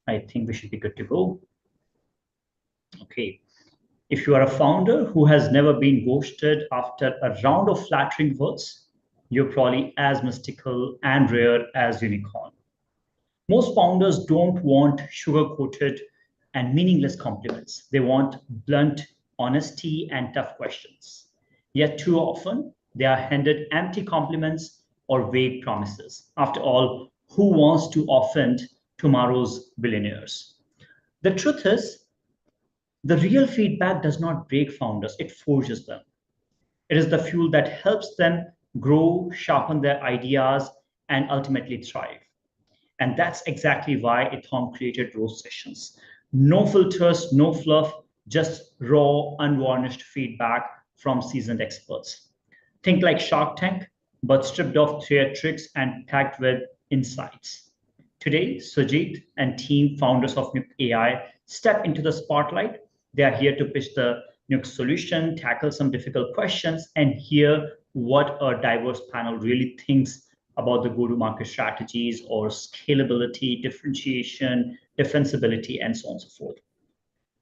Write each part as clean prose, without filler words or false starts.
I think we should be good to go. Okay. If you are a founder who has never been ghosted after a round of flattering words, you're probably as mystical and rare as unicorn. Most founders don't want sugar-coated and meaningless compliments. They want blunt honesty and tough questions. Yet too often, they are handed empty compliments or vague promises. After all, who wants to offend tomorrow's billionaires? The truth is, the real feedback does not break founders, it forges them. It is the fuel that helps them grow, sharpen their ideas, and ultimately thrive. And that's exactly why EthAum created roast sessions. No filters, no fluff, just raw, unvarnished feedback from seasoned experts. Think like Shark Tank, but stripped of theatrics and packed with insights. Today, Sujit and team founders of NyuktAI step into the spotlight. They are here to pitch the Nyukt solution, tackle some difficult questions, and hear what a diverse panel really thinks about the go-to-market strategies or scalability, differentiation, defensibility, and so on and so forth.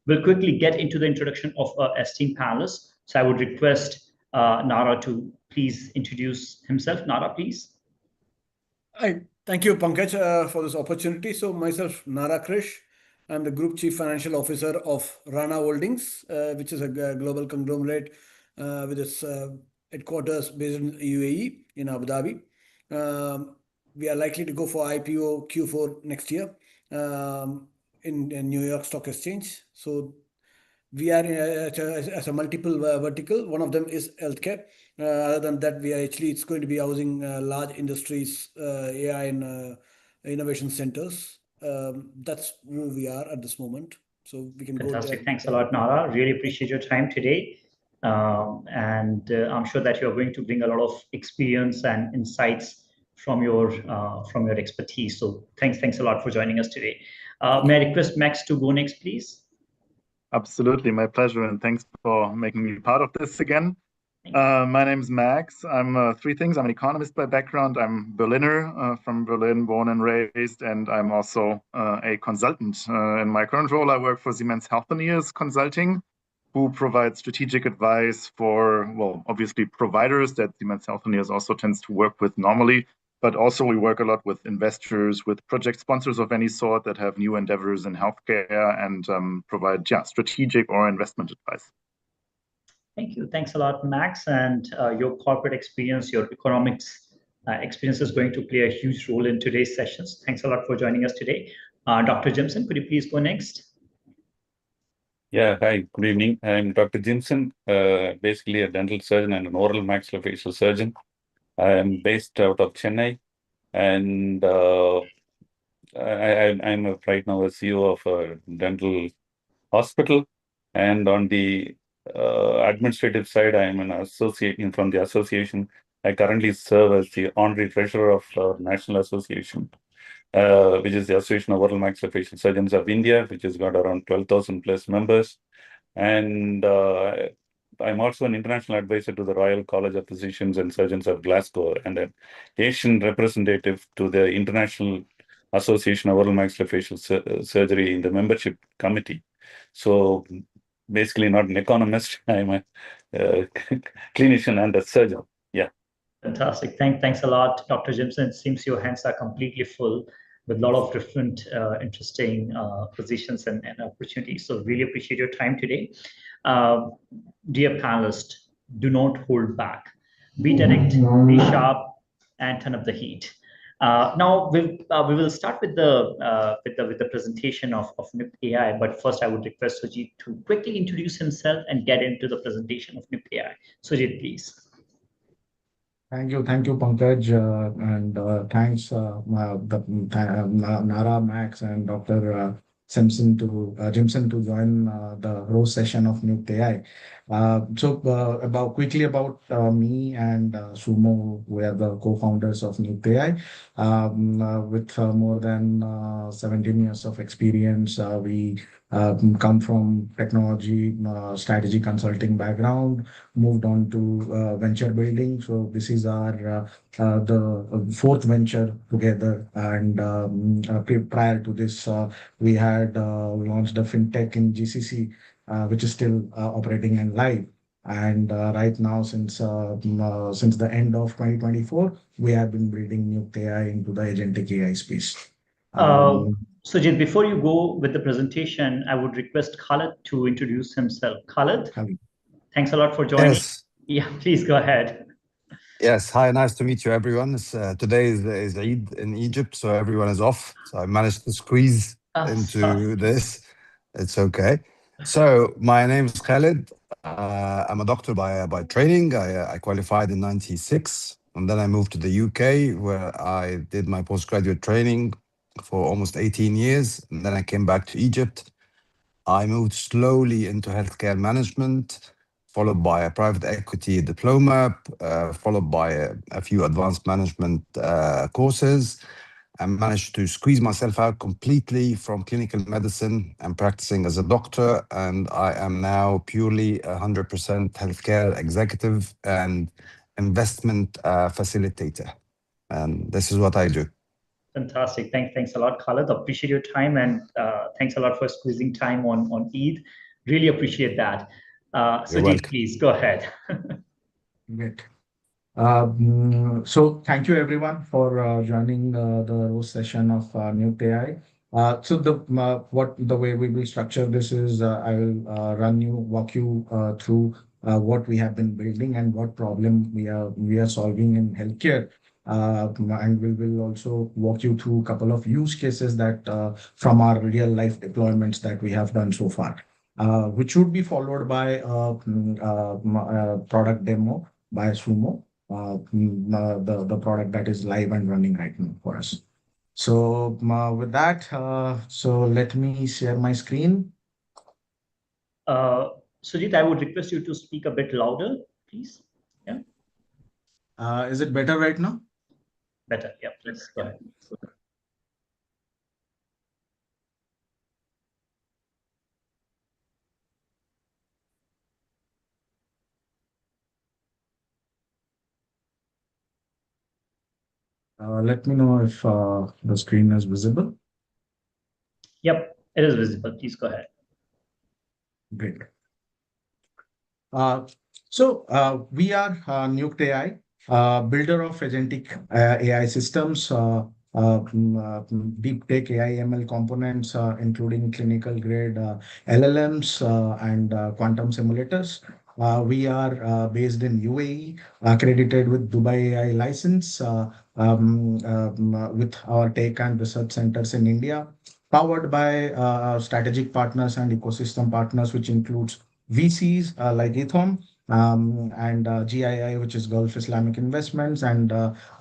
We'll quickly get into the introduction of our esteemed panelists. So I would request Nara to please introduce himself. Nara, please. Hi, thank you, Pankaj, for this opportunity. So myself, Nara Krish. I'm the Group Chief Financial Officer of Rana Holdings, which is a global conglomerate with its headquarters based in UAE, in Abu Dhabi. We are likely to go for IPO Q4 next year in New York Stock Exchange. So we are as a multiple vertical. One of them is healthcare. Other than that, it's going to be housing large industries, AI and innovation centers. That's who we are at this moment. So we can Fantastic. go there. Thanks a lot, Nara. Really appreciate your time today. I'm sure that you're going to bring a lot of experience and insights from your expertise. So thanks a lot for joining us today. May I request Max to go next, please? Absolutely, my pleasure, and thanks for making me part of this again. My name is Max. I'm three things. I'm an economist by background. I'm Berliner, from Berlin, born and raised, and I'm also a consultant. In my current role, I work for Siemens Healthineers Consulting, who provides strategic advice for, well, obviously providers that Siemens Healthineers also tends to work with normally, but also we work a lot with investors, with project sponsors of any sort that have new endeavors in healthcare and provide strategic or investment advice. Thank you. Thanks a lot, Max. And your corporate experience, your economics experience is going to play a huge role in today's sessions. Thanks a lot for joining us today. Dr. Jimson, could you please go next? Yeah, hi, good evening. I'm Dr. Jimson, basically a dental surgeon and an oral maxillofacial surgeon. I am based out of Chennai, and I'm right now a CEO of a dental hospital. And on the administrative side, I am an associate from the association. I currently serve as the honorary treasurer of National Association, which is the Association of Oral Maxillofacial Surgeons of India, which has got around 12,000 plus members. And I'm also an international advisor to the Royal College of Physicians and Surgeons of Glasgow and an Asian representative to the International Association of Oral Maxillofacial Surgery in the membership committee. So basically not an economist, I'm a clinician and a surgeon. Yeah. Fantastic. Thanks a lot, Dr. Jimson. It seems your hands are completely full with a lot of different interesting positions and opportunities. So really appreciate your time today. Dear panelists, do not hold back. Be direct, be sharp, and turn up the heat. Now we will start with the presentation of NyuktAI. But first, I would request Sujit to quickly introduce himself and get into the presentation of NyuktAI. Sujit, please. Thank you, Pankaj, and thanks Nara, Max, and Dr. Jimson to join the roast session of NyuktAI. So quickly about me and Soumo, we are the co-founders of NyuktAI. With more than 17 years of experience, we come from technology, strategy consulting background, moved on to venture building. So this is our the fourth venture together. And prior to this, we had launched a fintech in GCC, which is still operating and live. And right now, since the end of 2024, we have been building NyuktAI into the agentic AI space. Sujit, before you go with the presentation, I would request Khaled to introduce himself. Khaled, thanks a lot for joining. Yes. Yeah, please go ahead. Yes. Hi, nice to meet you, everyone. Today is Eid in Egypt, so everyone is off. So I managed to squeeze into this. It's okay. So my name is Khaled. I'm a doctor by training. I qualified in '96, and then I moved to the UK, where I did my postgraduate training for almost 18 years. And then I came back to Egypt. I moved slowly into healthcare management, followed by a private equity diploma, followed by a few advanced management courses, and managed to squeeze myself out completely from clinical medicine and practicing as a doctor. And I am now purely 100% healthcare executive and investment facilitator. And this is what I do. Fantastic. Thanks a lot, Khaled. Appreciate your time, and thanks a lot for squeezing time on Eid. Really appreciate that. Sujit, please go ahead. Great. So thank you everyone for joining the roast session of NyuktAI. So the way we will structure this is I will walk you through what we have been building and what problem we are solving in healthcare. And we will also walk you through a couple of use cases that from our real life deployments that we have done so far, which would be followed by a product demo by Sumo, the product that is live and running right now for us. So with that, so let me share my screen. Sujit, I would request you to speak a bit louder, please. Yeah. Is it better right now? Better. Yeah, please go ahead. Let me know if the screen is visible. Yep, it is visible. Please go ahead. Great. We are NyuktAI, builder of agentic AI systems, deep tech AI ML components, including clinical grade LLMs and quantum simulators. We are based in UAE, accredited with Dubai AI license, with our tech and research centers in India, powered by strategic partners and ecosystem partners, which includes VCs like EthAum, and GII, which is Gulf Islamic Investments, and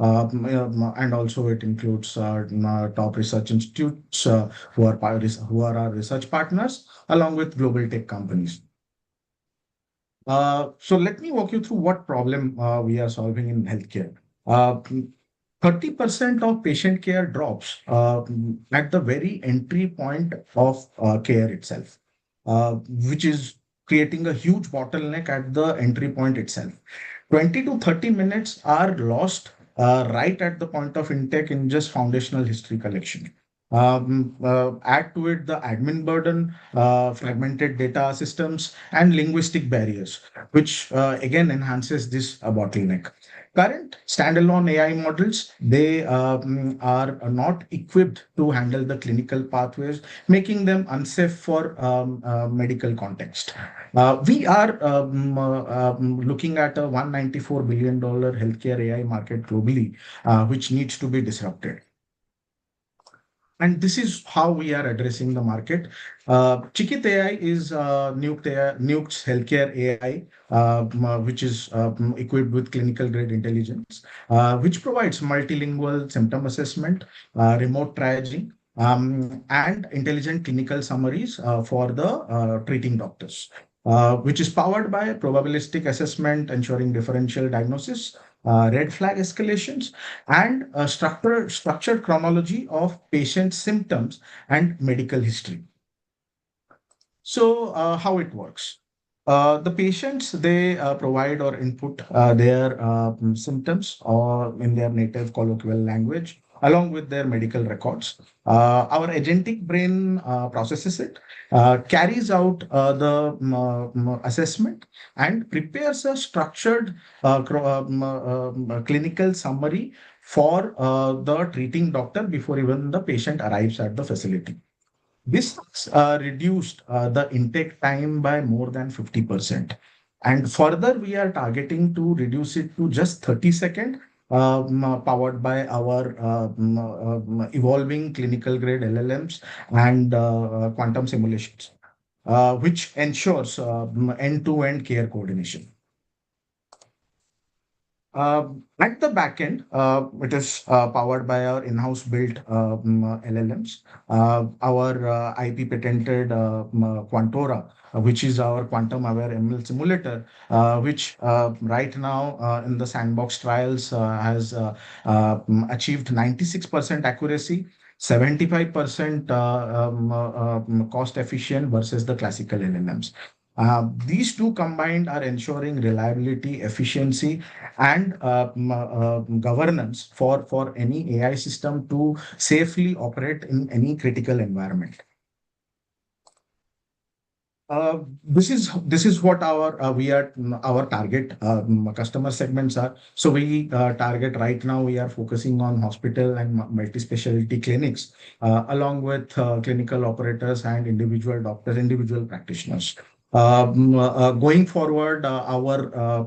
also it includes top research institutes who are our research partners, along with global tech companies. So let me walk you through what problem we are solving in healthcare. 30% of patient care drops at the very entry point of care itself, which is creating a huge bottleneck at the entry point itself. 20 to 30 minutes are lost right at the point of intake in just foundational history collection. Add to it the admin burden, fragmented data systems, and linguistic barriers, which again enhances this bottleneck. Current standalone AI models, they are not equipped to handle the clinical pathways, making them unsafe for medical context. We are looking at a $194 billion healthcare AI market globally, which needs to be disrupted. And this is how we are addressing the market. Chikit AI is Nyukt's healthcare AI, which is equipped with clinical grade intelligence, which provides multilingual symptom assessment, remote triaging, and intelligent clinical summaries for the treating doctors, which is powered by probabilistic assessment, ensuring differential diagnosis, red flag escalations, and a structured chronology of patient symptoms and medical history. So how it works? The patients, they provide or input their symptoms or in their native colloquial language along with their medical records. Our agentic brain processes it, carries out the assessment and prepares a structured clinical summary for the treating doctor before even the patient arrives at the facility. This reduced the intake time by more than 50%. And further, we are targeting to reduce it to just 30 seconds, powered by our evolving clinical grade LLMs and quantum simulations, which ensures end-to-end care coordination. At the back end, it is powered by our in-house built LLMs, our IP patented Quantora, which is our quantum aware ML simulator, which right now in the sandbox trials has achieved 96% accuracy, 75% cost efficient versus the classical LLMs. These two combined are ensuring reliability, efficiency, and governance for any AI system to safely operate in any critical environment. This is what our target customer segments are. So we target right now, we are focusing on hospital and multi-specialty clinics, along with clinical operators and individual doctors, individual practitioners. Going forward, our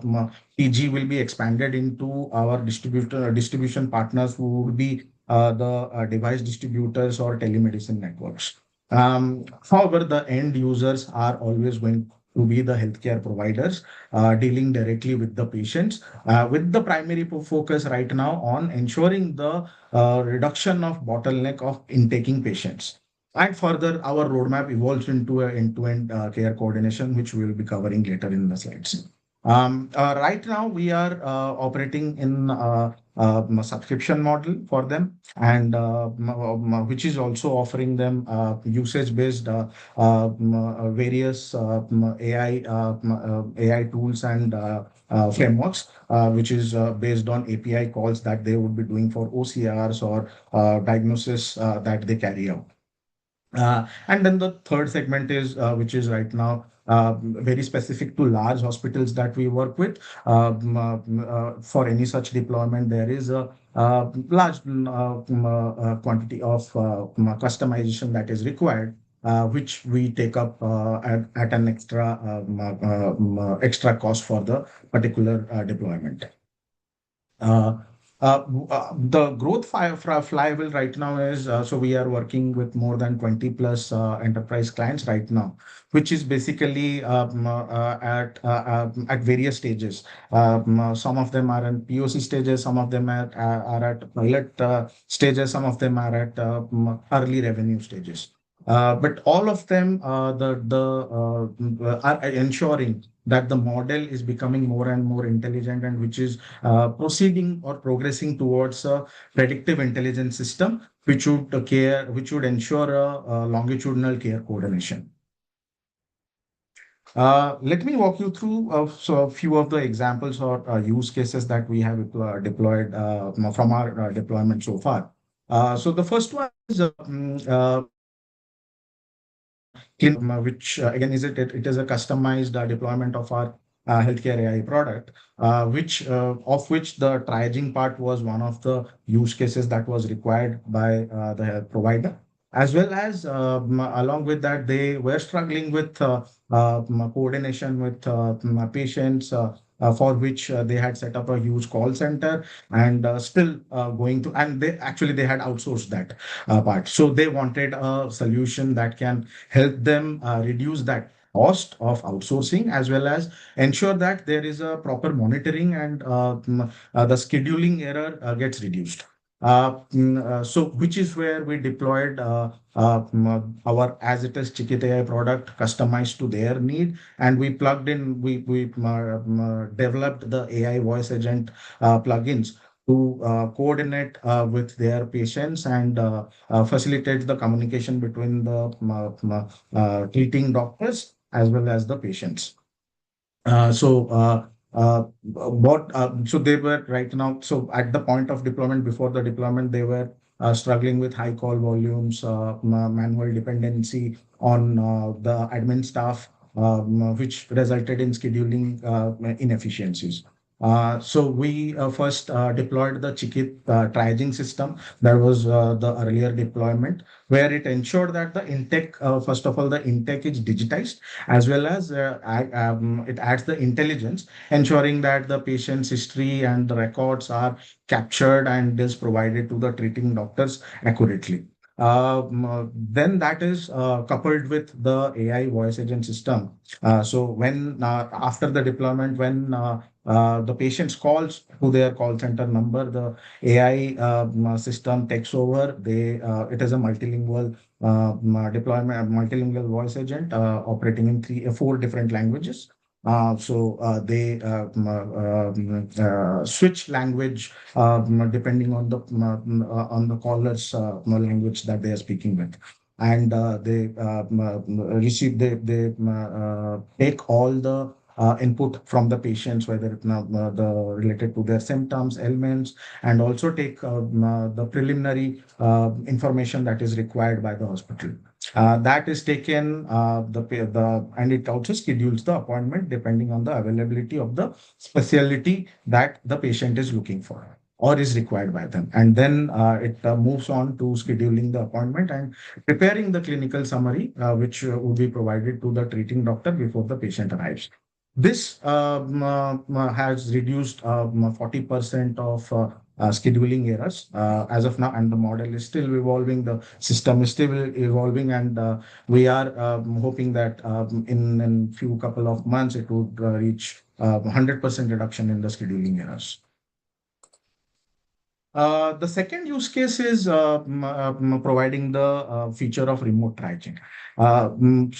PG will be expanded into our distribution partners who will be the device distributors or telemedicine networks. However, the end users are always going to be the healthcare providers dealing directly with the patients, with the primary focus right now on ensuring the reduction of bottleneck of intaking patients. And further, our roadmap evolves into an end-to-end care coordination, which we will be covering later in the slides. Right now, we are operating in a subscription model for them, and which is also offering them usage-based various AI tools and frameworks, which is based on API calls that they would be doing for OCRs or diagnosis that they carry out. And then the third segment is, which is right now very specific to large hospitals that we work with. For any such deployment, there is a large quantity of customization that is required, which we take up at an extra cost for the particular deployment. The growth flywheel right now is, so we are working with more than 20 plus enterprise clients right now, which is basically at various stages. Some of them are in POC stages, some of them are at pilot stages, some of them are at early revenue stages. But all of them are ensuring that the model is becoming more and more intelligent, and which is proceeding or progressing towards a predictive intelligence system, which would ensure a longitudinal care coordination. Let me walk you through a few of the examples or use cases that we have deployed from our deployment so far. So the first one is which again it is a customized deployment of our healthcare AI product, which the triaging part was one of the use cases that was required by the provider, as well as along with that they were struggling with coordination with patients. For which they had set up a huge call center and still going to, and they had outsourced that part. So they wanted a solution that can help them reduce that cost of outsourcing, as well as ensure that there is a proper monitoring and the scheduling error gets reduced. So which is where we deployed our as it is NyuktAI product customized to their need, and we plugged in, we developed the AI voice agent plugins to coordinate with their patients and facilitate the communication between the treating doctors as well as the patients. So they were right now. So at the point of deployment, before the deployment, they were struggling with high call volumes, manual dependency on the admin staff, which resulted in scheduling inefficiencies. So we first deployed the Chikit triaging system. That was the earlier deployment, where it ensured that the intake, first of all, the intake is digitized, as well as it adds the intelligence, ensuring that the patient's history and the records are captured and is provided to the treating doctors accurately. Then that is coupled with the AI voice agent system. So when after the deployment, when the patients calls to their call center number, the AI system takes over. It is a multilingual deployment, multilingual voice agent operating in four different languages. They switch language depending on the caller's language that they are speaking with, and they receive they take all the input from the patients, whether it the related to their symptoms, ailments, and also take the preliminary information that is required by the hospital. That is taken and it also schedules the appointment depending on the availability of the specialty that the patient is looking for or is required by them. And then it moves on to scheduling the appointment and preparing the clinical summary, which would be provided to the treating doctor before the patient arrives. This has reduced 40% of scheduling errors as of now, and the model is still evolving. The system is still evolving, and we are hoping that in few couple of months it would reach 100% reduction in the scheduling errors. The second use case is providing the feature of remote triaging. One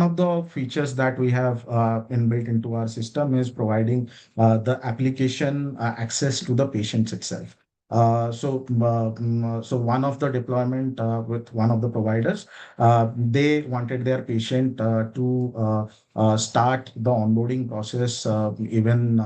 of the features that we have inbuilt into our system is providing the application access to the patients itself. So one of the deployment with one of the providers, they wanted their patient to start the onboarding process even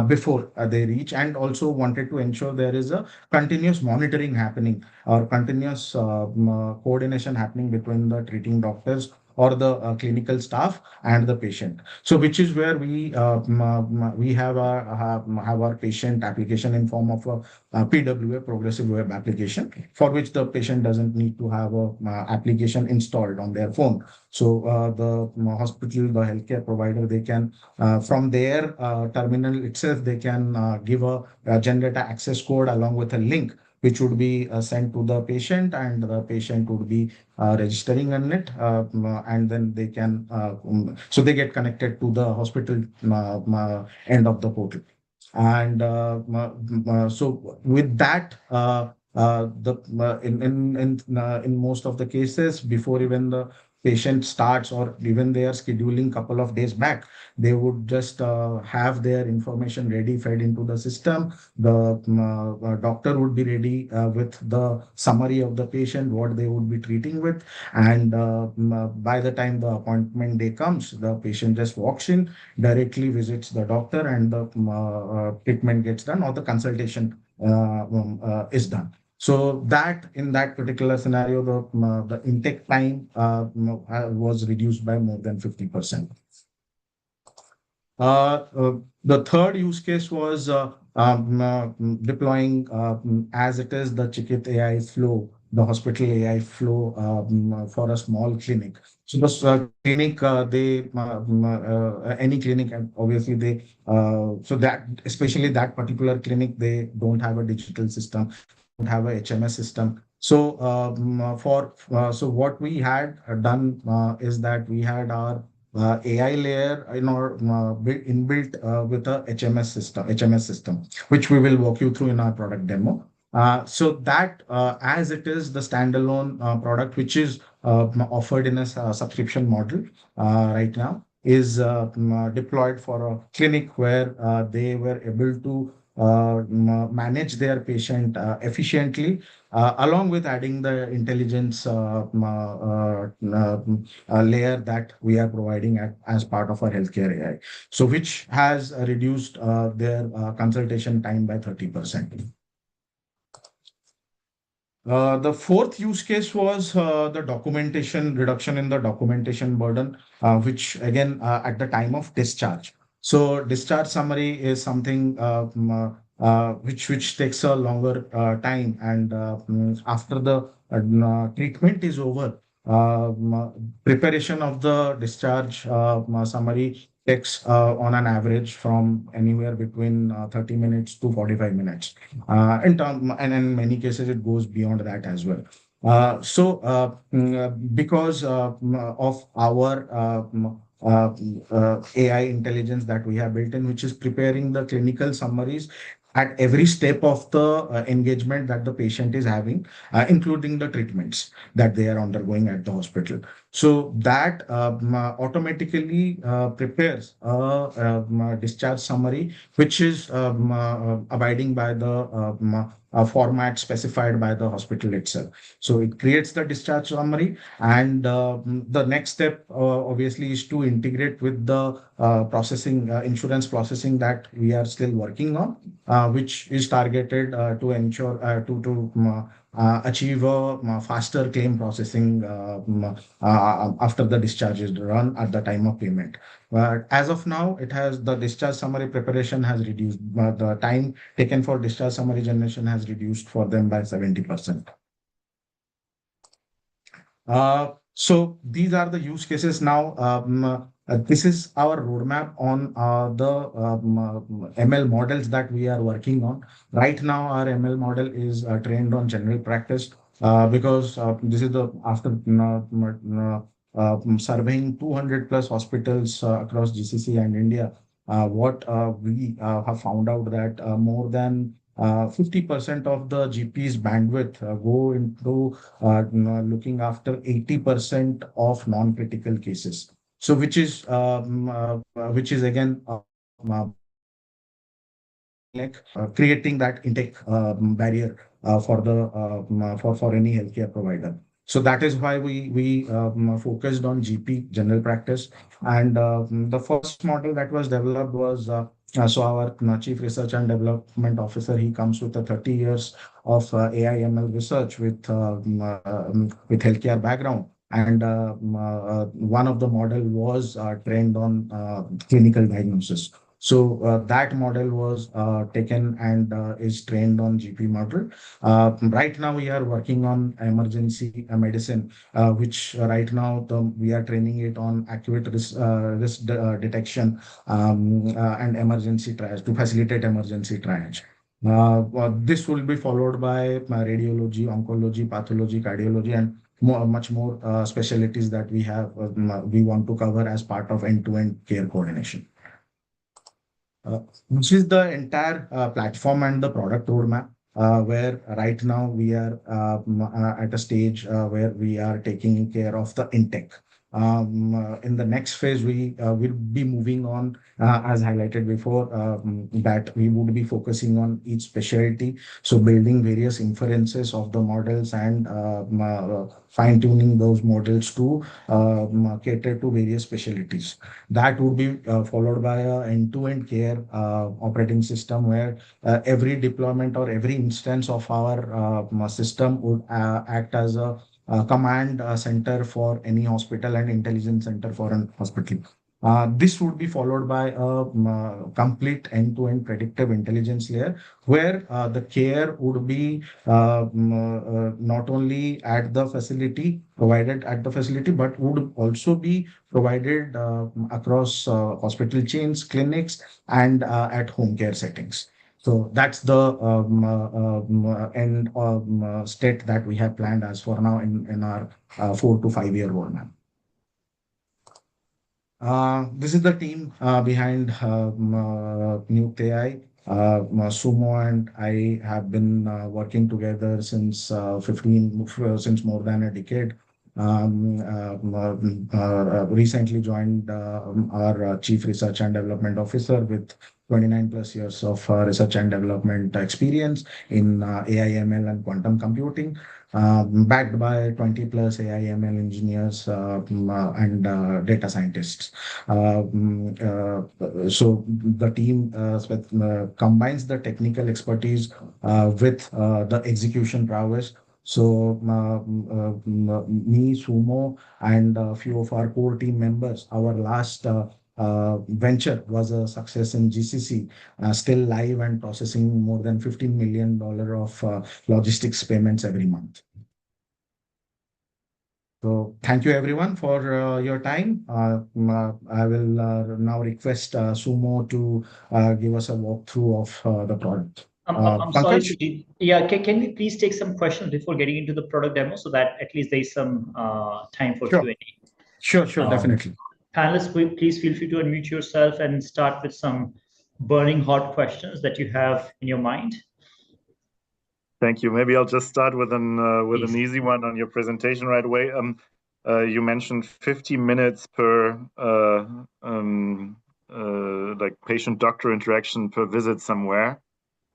before they reach, and also wanted to ensure there is a continuous monitoring happening or continuous coordination happening between the treating doctors or the clinical staff and the patient. So which is where we have our patient application in form of a PWA, progressive web application, for which the patient doesn't need to have a application installed on their phone. So the hospital, the healthcare provider, they can from their terminal itself, they can give a generate an access code along with a link, which would be sent to the patient, and the patient would be registering on it, and then they can so they get connected to the hospital end of the portal. And so with that, in most of the cases, before even the patient starts or even they are scheduling couple of days back, they would just have their information ready, fed into the system. The doctor would be ready with the summary of the patient, what they would be treating with, and by the time the appointment day comes, the patient just walks in, directly visits the doctor, and the treatment gets done or the consultation is done. So that in that particular scenario, the intake time was reduced by more than 50%. The third use case was deploying as it is the Chikit AI flow, the hospital AI flow for a small clinic. So this clinic, any clinic, obviously they, so that especially that particular clinic, they don't have a digital system, don't have a HMS system. So so what we had done is that we had our AI layer inbuilt with a HMS system, which we will walk you through in our product demo. So that as it is the standalone product, which is offered in a subscription model right now, is deployed for a clinic where they were able to manage their patient efficiently, along with adding the intelligence layer that we are providing as part of our healthcare AI. So which has reduced their consultation time by 30%. The fourth use case was the documentation reduction in the documentation burden, which again at the time of discharge. So discharge summary is something which takes a longer time, and after the treatment is over, preparation of the discharge summary takes on an average from anywhere between 30 minutes to 45 minutes. And in many cases, it goes beyond that as well. Because of our AI intelligence that we have built in, which is preparing the clinical summaries at every step of the engagement that the patient is having, including the treatments that they are undergoing at the hospital. So that automatically prepares a discharge summary, which is abiding by the format specified by the hospital itself. So it creates the discharge summary, and the next step obviously is to integrate with the processing insurance processing that we are still working on, which is targeted to ensure to achieve a faster claim processing after the discharge is run at the time of payment. But as of now, the discharge summary preparation has reduced. The time taken for discharge summary generation has reduced for them by 70%. So these are the use cases now. This is our roadmap on the ML models that we are working on. Right now, our ML model is trained on general practice because this is after surveying 200 plus hospitals across GCC and India. What we have found out that more than 50% of the GP's bandwidth go into looking after 80% of non-critical cases. So which is again creating that intake barrier for any healthcare provider. So that is why we focused on GP general practice, and the first model that was developed was so our Chief Research and Development Officer, he comes with 30 years of AI ML research with healthcare background, and one of the model was trained on clinical diagnosis. So that model was taken and is trained on GP model. Right now, we are working on emergency medicine, which right now we are training it on accurate risk detection and emergency triage to facilitate emergency triage. This will be followed by radiology, oncology, pathology, cardiology, and much more specialties that we want to cover as part of end-to-end care coordination. This is the entire platform and the product roadmap, where right now we are at a stage where we are taking care of the intake. In the next phase, we will be moving on, as highlighted before, that we would be focusing on each specialty. So building various inferences of the models and fine-tuning those models to cater to various specialties. That would be followed by an end-to-end care operating system, where every deployment or every instance of our system would act as a command center for any hospital and intelligence center for an hospital. This would be followed by a complete end-to-end predictive intelligence layer, where the care would be not only at the facility, provided at the facility, but would also be provided across hospital chains, clinics, and at home care settings. So that's the end state that we have planned as for now in our 4 to 5 year roadmap. This is the team behind NyuktAI. Soumo and I have been working together since more than a decade. recently joined our Chief Research and Development Officer with 29 plus years of research and development experience in AI, ML, and quantum computing, backed by 20 plus AI, ML engineers and data scientists. So the team combines the technical expertise with the execution prowess. So me, Sumo, and a few of our core team members, our last venture was a success in GCC, still live and processing more than $15 million of logistics payments every month. So thank you everyone for your time. I will now request Sumo to give us a walkthrough of the product. I'm sorry, Sujit. Yeah, can we please take some questions before getting into the product demo so that at least there's some time for Q&A? Sure, definitely. Panelists, please feel free to unmute yourself and start with some burning hot questions that you have in your mind. Thank you. Maybe I'll just start with an easy one on your presentation right away. You mentioned 50 minutes per like patient-doctor interaction per visit somewhere.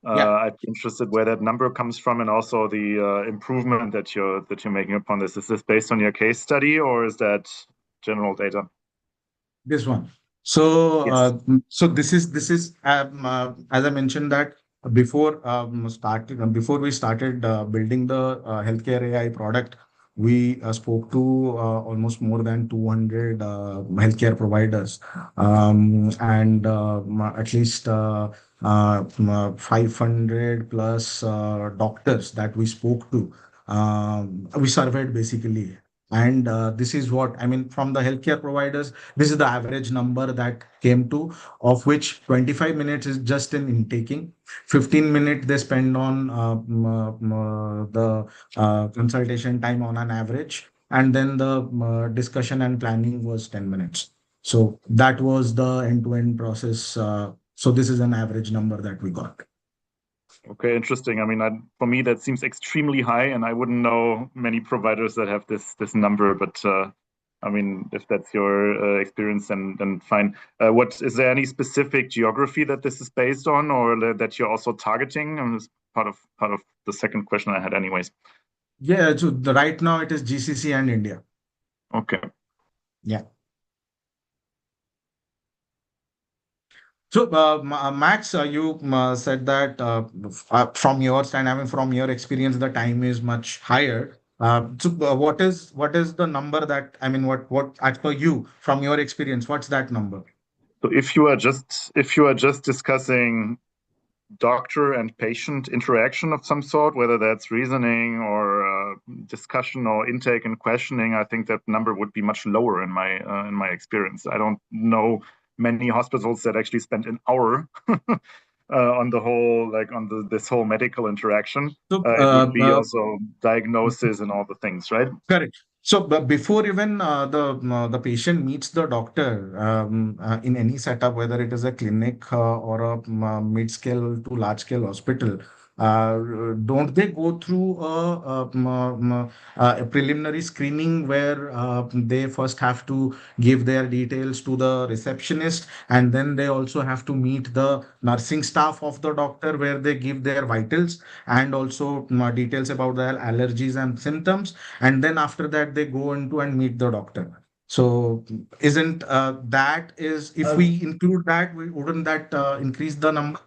I'd be interested where that number comes from, and also the improvement that you're making upon this. Is this based on your case study, or is that general data? This one. So Yes. so this is as I mentioned that before we started building the healthcare AI product, we spoke to almost more than 200 healthcare providers, and at least 500 plus doctors that we spoke to. We surveyed basically. And this is what I mean from the healthcare providers. This is the average number that came to, of which 25 minutes is just in intaking. 15 minutes they spend on the consultation time on an average. And then the discussion and planning was 10 minutes. So that was the end-to-end process. So this is an average number that we got. Okay, interesting. I mean, for me, that seems extremely high, and I wouldn't know many providers that have this number. But I mean, if that's your experience, then fine. What is there any specific geography that this is based on, or that you're also targeting? And this part of the second question I had, anyways. Yeah. So right now it is GCC and India. Okay. Yeah. So, Max, you said that from your stand, I mean, from your experience, the time is much higher. So, what is the number that I mean? What as per you from your experience? What's that number? So, if you are just discussing doctor and patient interaction of some sort, whether that's reasoning or discussion or intake and questioning, I think that number would be much lower in my experience. I don't know many hospitals that actually spend an hour on the whole, like on this whole medical interaction. So, it would be also diagnosis and all the things, right? Correct. So, before even the patient meets the doctor in any setup, whether it is a clinic or a mid-scale to large-scale hospital, don't they go through a preliminary screening where they first have to give their details to the receptionist, and then they also have to meet the nursing staff of the doctor where they give their vitals and also details about their allergies and symptoms, and then after that they go into and meet the doctor. So isn't that is if we include that, wouldn't that increase the number?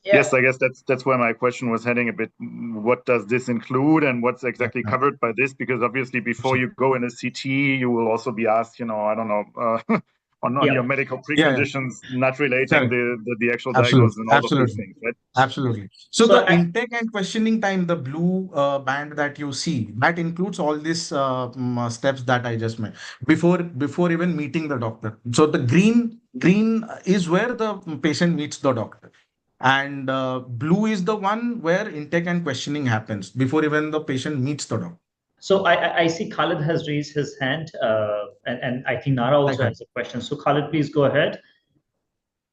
Yeah. Yes, I guess that's where my question was heading a bit. What does this include, and what's exactly covered by this? Because obviously, before you go in a CT, you will also be asked, I don't know, on your medical preconditions, not relating the actual diagnosis and all of these things, right? Absolutely. So the intake and questioning time, the blue band that you see, that includes all these steps that I just made before even meeting the doctor. So the green is where the patient meets the doctor. And blue is the one where intake and questioning happens before even the patient meets the doctor. So I see Khaled has raised his hand, and I think Nara also has a question. So Khaled, please go ahead.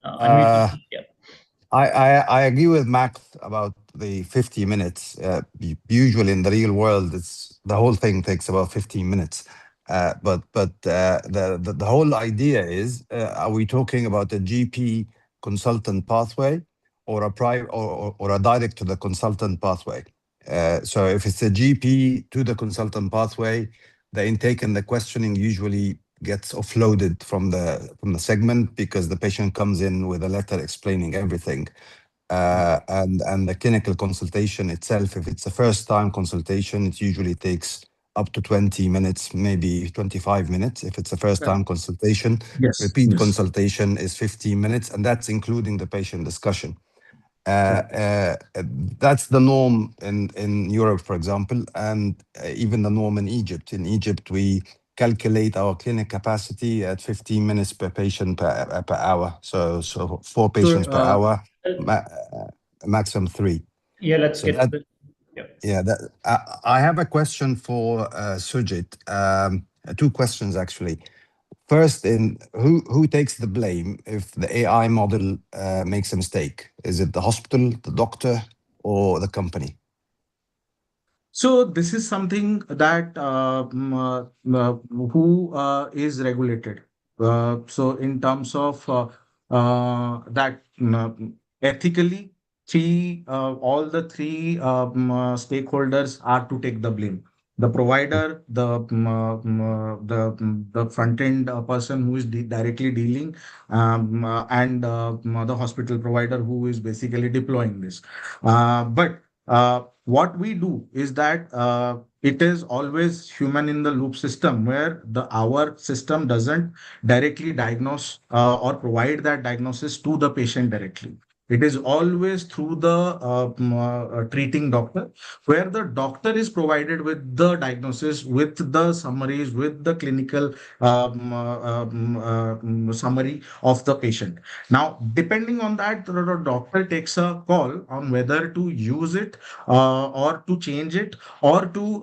I agree with Max about the 50 minutes. Usually in the real world, it's the whole thing takes about 15 minutes. The whole idea is, are we talking about a GP consultant pathway or a private or a direct to the consultant pathway? So if it's a GP to the consultant pathway, the intake and the questioning usually gets offloaded from the segment because the patient comes in with a letter explaining everything. And the clinical consultation itself, if it's a first-time consultation, it usually takes up to 20 minutes, maybe 25 minutes. If it's a first-time consultation, Yes. repeat Yes. consultation is 15 minutes, and that's including the patient discussion. That's the norm in Europe, for example, and even the norm in Egypt. In Egypt, we calculate our clinic capacity at 15 minutes per patient per hour. So 4 patients per hour, maximum 3. Yeah, let's So get that, to yeah. I have a question for Sujit. 2 questions actually. First, who takes the blame if the AI model makes a mistake? Is it the hospital, the doctor, or the company? So this is something that who is regulated. So in terms of that ethically, all the 3 stakeholders are to take the blame. The provider, the front end person who is directly dealing, and the hospital provider who is basically deploying this. But what we do is that it is always human in the loop system where our system doesn't directly diagnose or provide that diagnosis to the patient directly. It is always through the treating doctor, where the doctor is provided with the diagnosis, with the summaries, with the clinical summary of the patient. Now, depending on that, the doctor takes a call on whether to use it or to change it, or to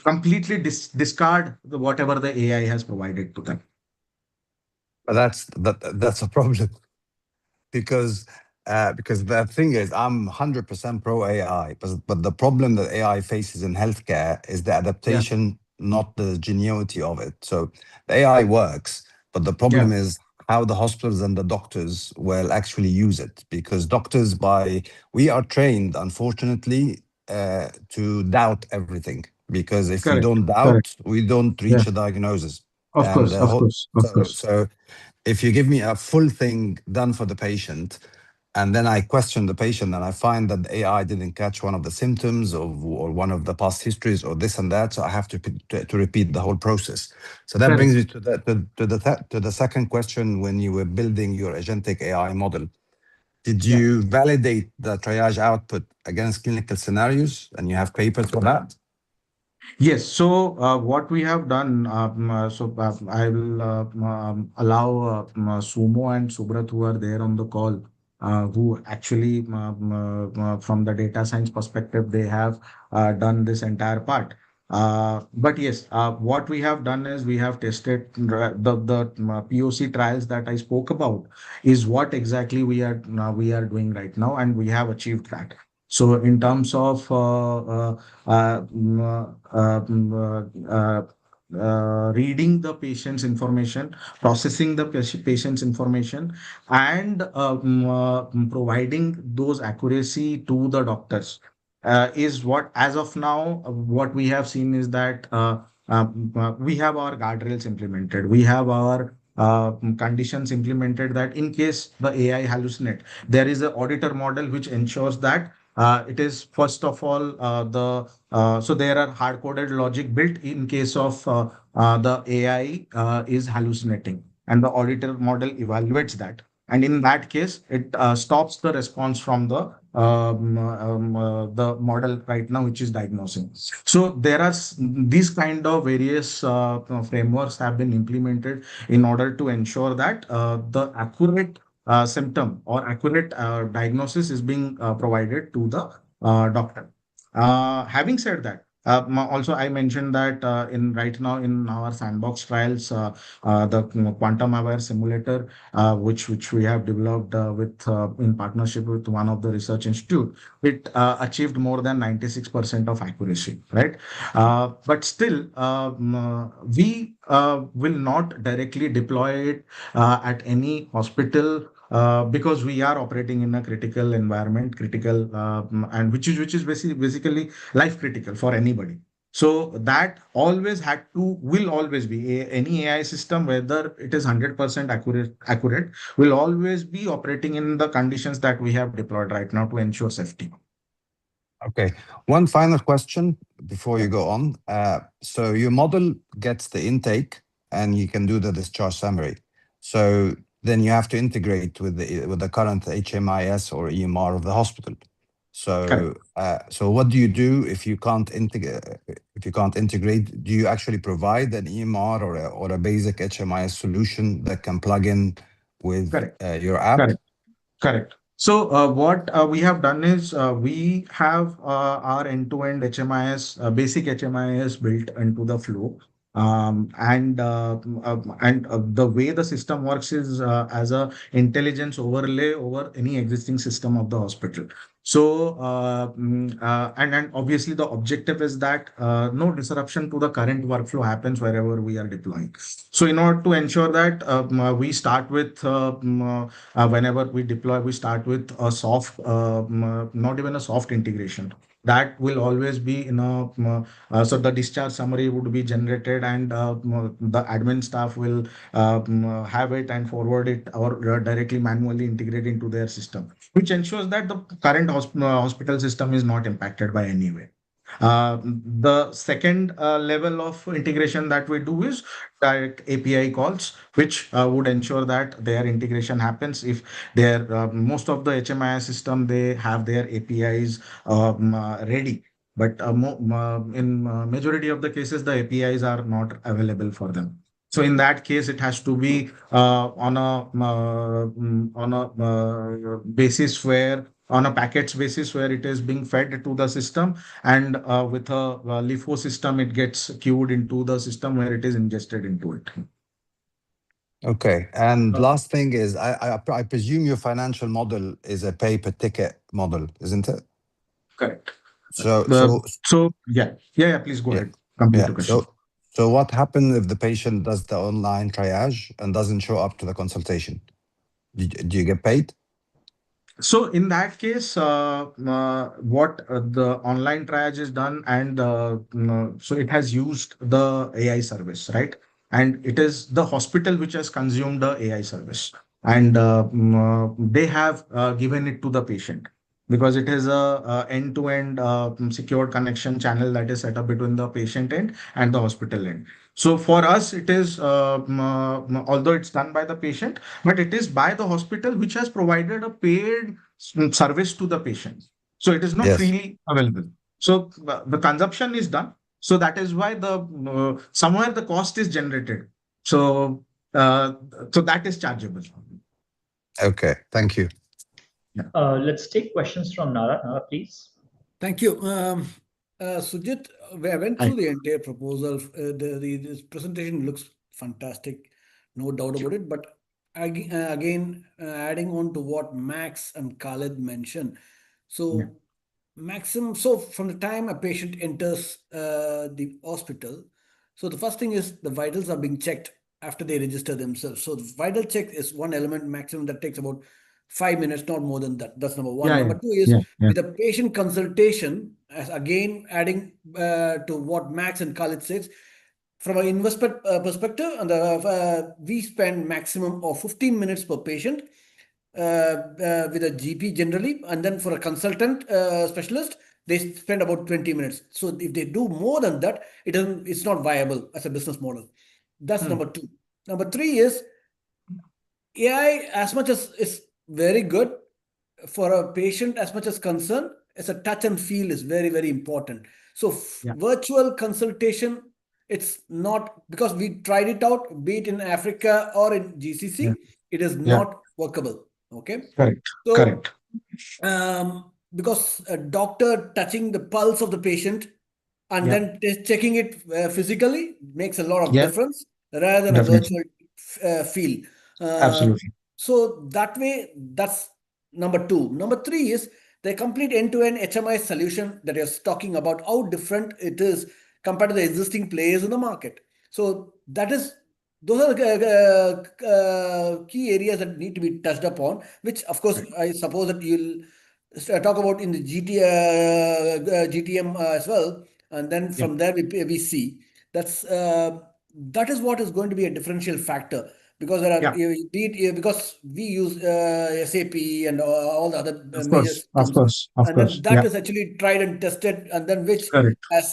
completely discard whatever the AI has provided to them. That's a problem because the thing is, I'm 100% pro AI, but the problem that AI faces in healthcare is the adaptation, not the genuity of it. So the AI works, but the problem is how the hospitals and the doctors will actually use it, because doctors, we are trained, unfortunately, to doubt everything, because if we don't doubt, we don't reach a diagnosis. Of course. So if you give me a full thing done for the patient, and then I question the patient and I find that the AI didn't catch one of the symptoms or one of the past histories or this and that, so I have to repeat the whole process. So that brings me to the second question. When you were building your agentic AI model, did you validate the triage output against clinical scenarios, and you have papers for that? Yes. So what we have done, I will allow Soumo and Subrat, who are there on the call, who actually, from the data science perspective, they have done this entire part. But yes, what we have done is we have tested the POC trials that I spoke about is what exactly we are doing right now, and we have achieved that. So in terms of reading the patient's information, processing the patient's information, and providing those accuracy to the doctors is what, as of now, what we have seen is that we have our guardrails implemented. We have our conditions implemented that in case the AI hallucinate, there is an auditor model which ensures that it is first of all so there are hard-coded logic built in case of the AI is hallucinating, and the auditor model evaluates that. And in that case, it stops the response from the model right now, which is diagnosing. So there are these kind of various frameworks have been implemented in order to ensure that the accurate symptom or accurate diagnosis is being provided to the doctor. Having said that, Also, I mentioned that in right now in our sandbox trials, the quantum aware simulator, which we have developed with in partnership with one of the research institute, it achieved more than 96% of accuracy, right? But still, we will not directly deploy it at any hospital because we are operating in a critical environment, and which is basically life critical for anybody. So that always will always be any AI system, whether it is 100% accurate, will always be operating in the conditions that we have deployed right now to ensure safety. Okay. One final question before you go on. So your model gets the intake and you can do the discharge summary. So then you have to integrate with the current HMIS or EMR of the hospital. So so what do you do if you can't integrate? Do you actually provide an EMR or a basic HMIS solution that can plug in with your app? Correct. So what we have done is we have our end-to-end HMIS, basic HMIS built into the flow. The way the system works is as a intelligence overlay over any existing system of the hospital. So and obviously the objective is that no disruption to the current workflow happens wherever we are deploying. So in order to ensure that we start with whenever we deploy, we start with a soft, not even a soft integration. That will always be in a, so the discharge summary would be generated and the admin staff will have it and forward it or directly manually integrate into their system, which ensures that the current hospital system is not impacted by any way. The second level of integration that we do is direct API calls, which would ensure that their integration happens. If their most of the HMI system, they have their APIs ready, but in majority of the cases, the APIs are not available for them. So in that case, it has to be on a basis where on a packets basis where it is being fed to the system, and with a LIFO system, it gets queued into the system where it is ingested into it. Okay. And last thing is, I presume your financial model is a pay-per-ticket model, isn't it? Correct. So yeah, please go ahead. Complete the question. So what happens if the patient does the online triage and doesn't show up to the consultation? Do you get paid? So in that case, what the online triage is done, and so it has used the AI service, right? And it is the hospital which has consumed the AI service, and they have given it to the patient because it is a end-to-end secured connection channel that is set up between the patient end and the hospital end. So for us, it is although it's done by the patient, but it is by the hospital which has provided a paid service to the patient. So it is not freely available. So the consumption is done. So that is why the somewhere the cost is generated. So so that is chargeable. Okay, thank you. Let's take questions from Nara. Nara, please. Thank you. Sujit, I went through the entire proposal. This presentation looks fantastic, no doubt about it. But again, adding on to what Max and Khaled mentioned. So so from the time a patient enters the hospital, so the first thing is the vitals are being checked after they register themselves. So the vital check is one element maximum that takes about 5 minutes, not more than that. That's number one. Number two is with a patient consultation, as again adding to what Max and Khaled says, from an investment perspective, and we spend maximum of 15 minutes per patient with a GP generally, and then for a consultant specialist, they spend about 20 minutes. So if they do more than that, it's not viable as a business model. That's number two. Number three is AI, as much as is very good for a patient, as much as concern, as a touch and feel is very, very important. So virtual consultation, it's not, because we tried it out, be it in Africa or in GCC, it is not workable. Okay. Correct. So, correct. Because a doctor touching the pulse of the patient and Yeah. then checking it physically makes a lot of Yeah, difference rather than a definitely. virtual feel. Absolutely. So that way, that's number two. Number three is the complete end-to-end HMI solution that you're talking about, how different it is compared to the existing players in the market. So those are the key areas that need to be touched upon, which of course I suppose that you'll talk about in the GTM as well, and then Yeah. from there we see that is what is going to be a differential factor, because there are Yeah. because we use SAP and all the other Of major course. Of systems, course. Of and then course. that Yeah. is actually tried and tested, and then which Correct. as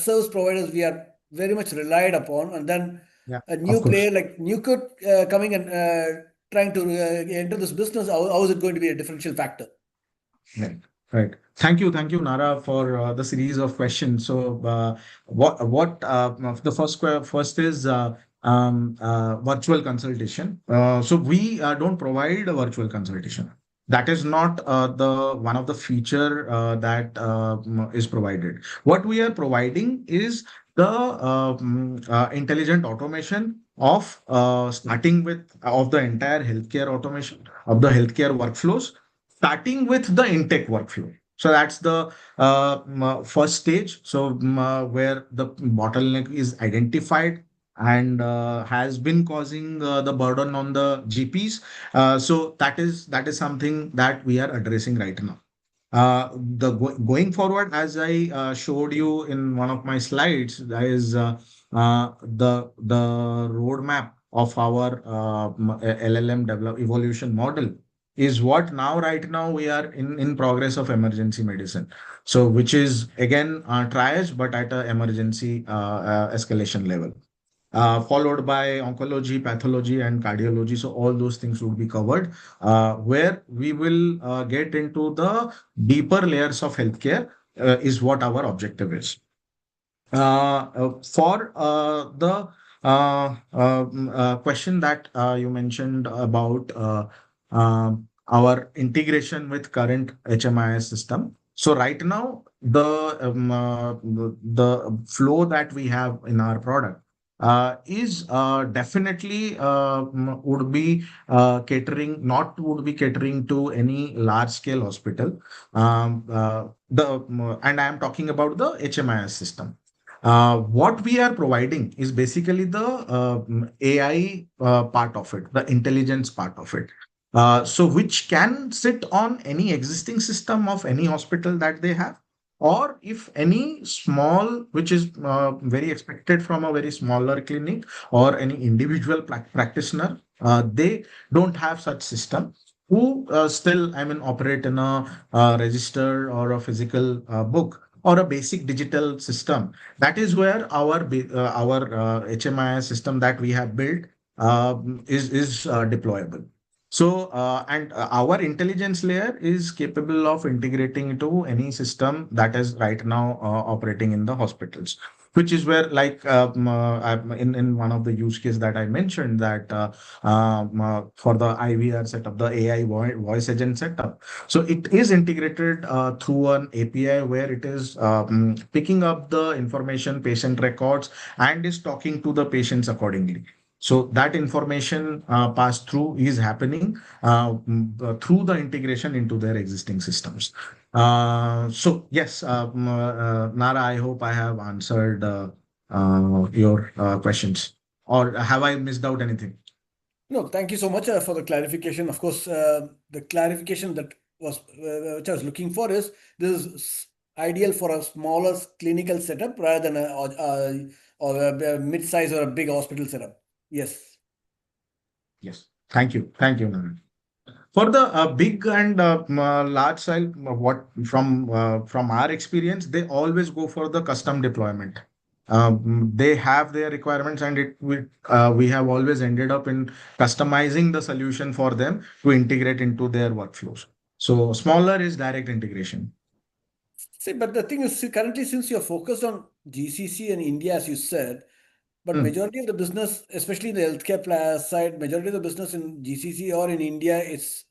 service providers we are very much relied upon, and then Yeah. a Of new course. player like Nyukt coming and trying to enter this business, how is it going to be a differential factor? Right. Right. Thank you, Nara, for the series of questions. So, the first is virtual consultation. So we don't provide a virtual consultation. That is not the one of the feature that is provided. What we are providing is the intelligent automation of starting with of the entire healthcare automation of the healthcare workflows, starting with the intake workflow. So that's the first stage. So where the bottleneck is identified and has been causing the burden on the GPs. So that is something that we are addressing right now. Going forward, as I showed you in one of my slides, that is the roadmap of our LLM develop evolution model is what now right now we are in progress of emergency medicine. So which is again triage, but at a emergency escalation level, followed by oncology, pathology, and cardiology. So all those things will be covered, where we will get into the deeper layers of healthcare, is what our objective is. For the question that you mentioned about our integration with current HMIS system. So right now, the flow that we have in our product is definitely would be catering to any large scale hospital. And I am talking about the HMIS system. What we are providing is basically the AI part of it, the intelligence part of it. So which can sit on any existing system of any hospital that they have, or if any small, which is very expected from a very smaller clinic or any individual practitioner, they don't have such system, who still, I mean, operate in a register or a physical book or a basic digital system. That is where our HMIS system that we have built is deployable. So, and our intelligence layer is capable of integrating into any system that is right now operating in the hospitals, which is where, like, in one of the use case that I mentioned, that for the IVR setup, the AI voice agent setup. So it is integrated through an API where it is picking up the information, patient records, and is talking to the patients accordingly. So that information pass through is happening through the integration into their existing systems. So yes, Nara, I hope I have answered your questions, or have I missed out anything? No, thank you so much for the clarification. Of course, the clarification that was which I was looking for is this is ideal for a smaller clinical setup rather than or a mid-size or a big hospital setup. Yes. Yes. Thank you. Thank you, Nara. For the big and large size, what from our experience, they always go for the custom deployment. They have their requirements, and we have always ended up in customizing the solution for them to integrate into their workflows. So smaller is direct integration. See, but the thing is, see, currently, since you're focused on GCC and India, as you said, but majority of the business, especially in the healthcare side, majority of the business in GCC or in India is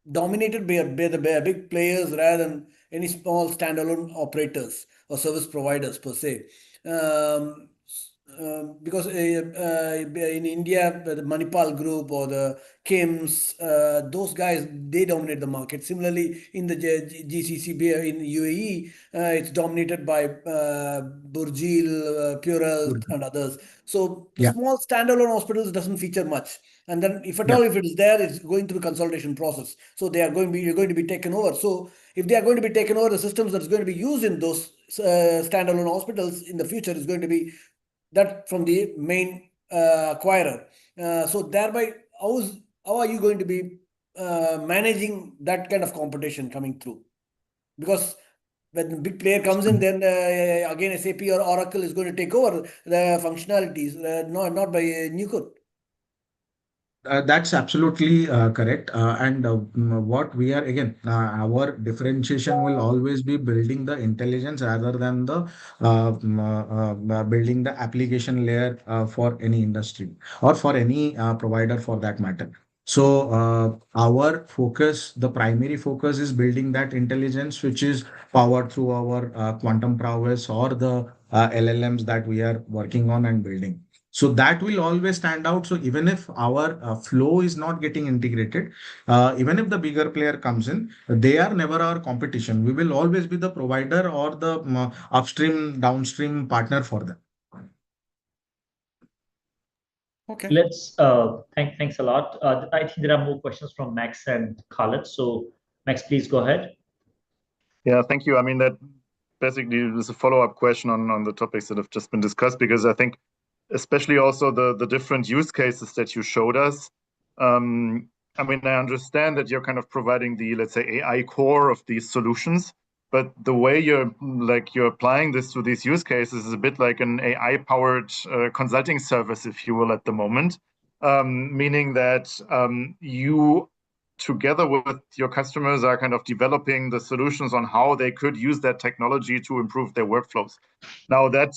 dominated by the big players rather than any small standalone operators or service providers per se. Because in India, the Manipal Group or the KIMS, those guys, they dominate the market. Similarly, in the GCC in UAE, it's dominated by Burjeel, Pure and others. So the small standalone hospitals doesn't feature much. And then if at all, if it is there, it's going through a consolidation process. So you're going to be taken over. So if they are going to be taken over, the systems that's going to be used in those standalone hospitals in the future is going to be that from the main acquirer. So thereby, how are you going to be managing that kind of competition coming through? Because when the big player comes in, then again SAP or Oracle is going to take over the functionalities, not by Nyukt. That's absolutely correct. What we are, again, our differentiation will always be building the intelligence rather than the building the application layer for any industry or for any provider for that matter. So our focus, the primary focus is building that intelligence, which is powered through our quantum prowess or the LLMs that we are working on and building. So that will always stand out. So even if our flow is not getting integrated, even if the bigger player comes in, they are never our competition. We will always be the provider or the upstream, downstream partner for them. Okay. Let's thanks a lot. I think there are more questions from Max and Khaled. So Max, please go ahead. Yeah, thank you. I mean, that basically is a follow-up question on the topics that have just been discussed, because I think especially also the different use cases that you showed us. I mean, I understand that you're kind of providing the, let's say, AI core of these solutions, but the way you're applying this to these use cases is a bit like an AI-powered consulting service, if you will, at the moment, meaning that you, together with your customers, are kind of developing the solutions on how they could use that technology to improve their workflows. Now that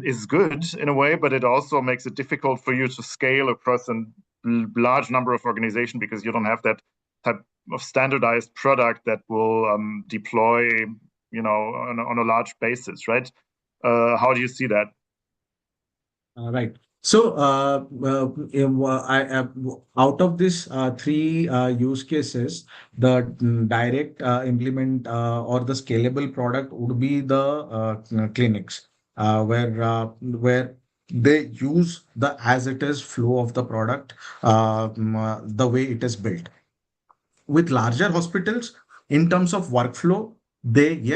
is good in a way, but it also makes it difficult for you to scale across a large number of organizations because you don't have that type of standardized product that will deploy, on a large basis, right? How do you see that? Right. So, out of these three use cases, the direct implement or the scalable product would be the clinics, where they use the as it is flow of the product, the way it is built. With larger hospitals, in terms of workflow, in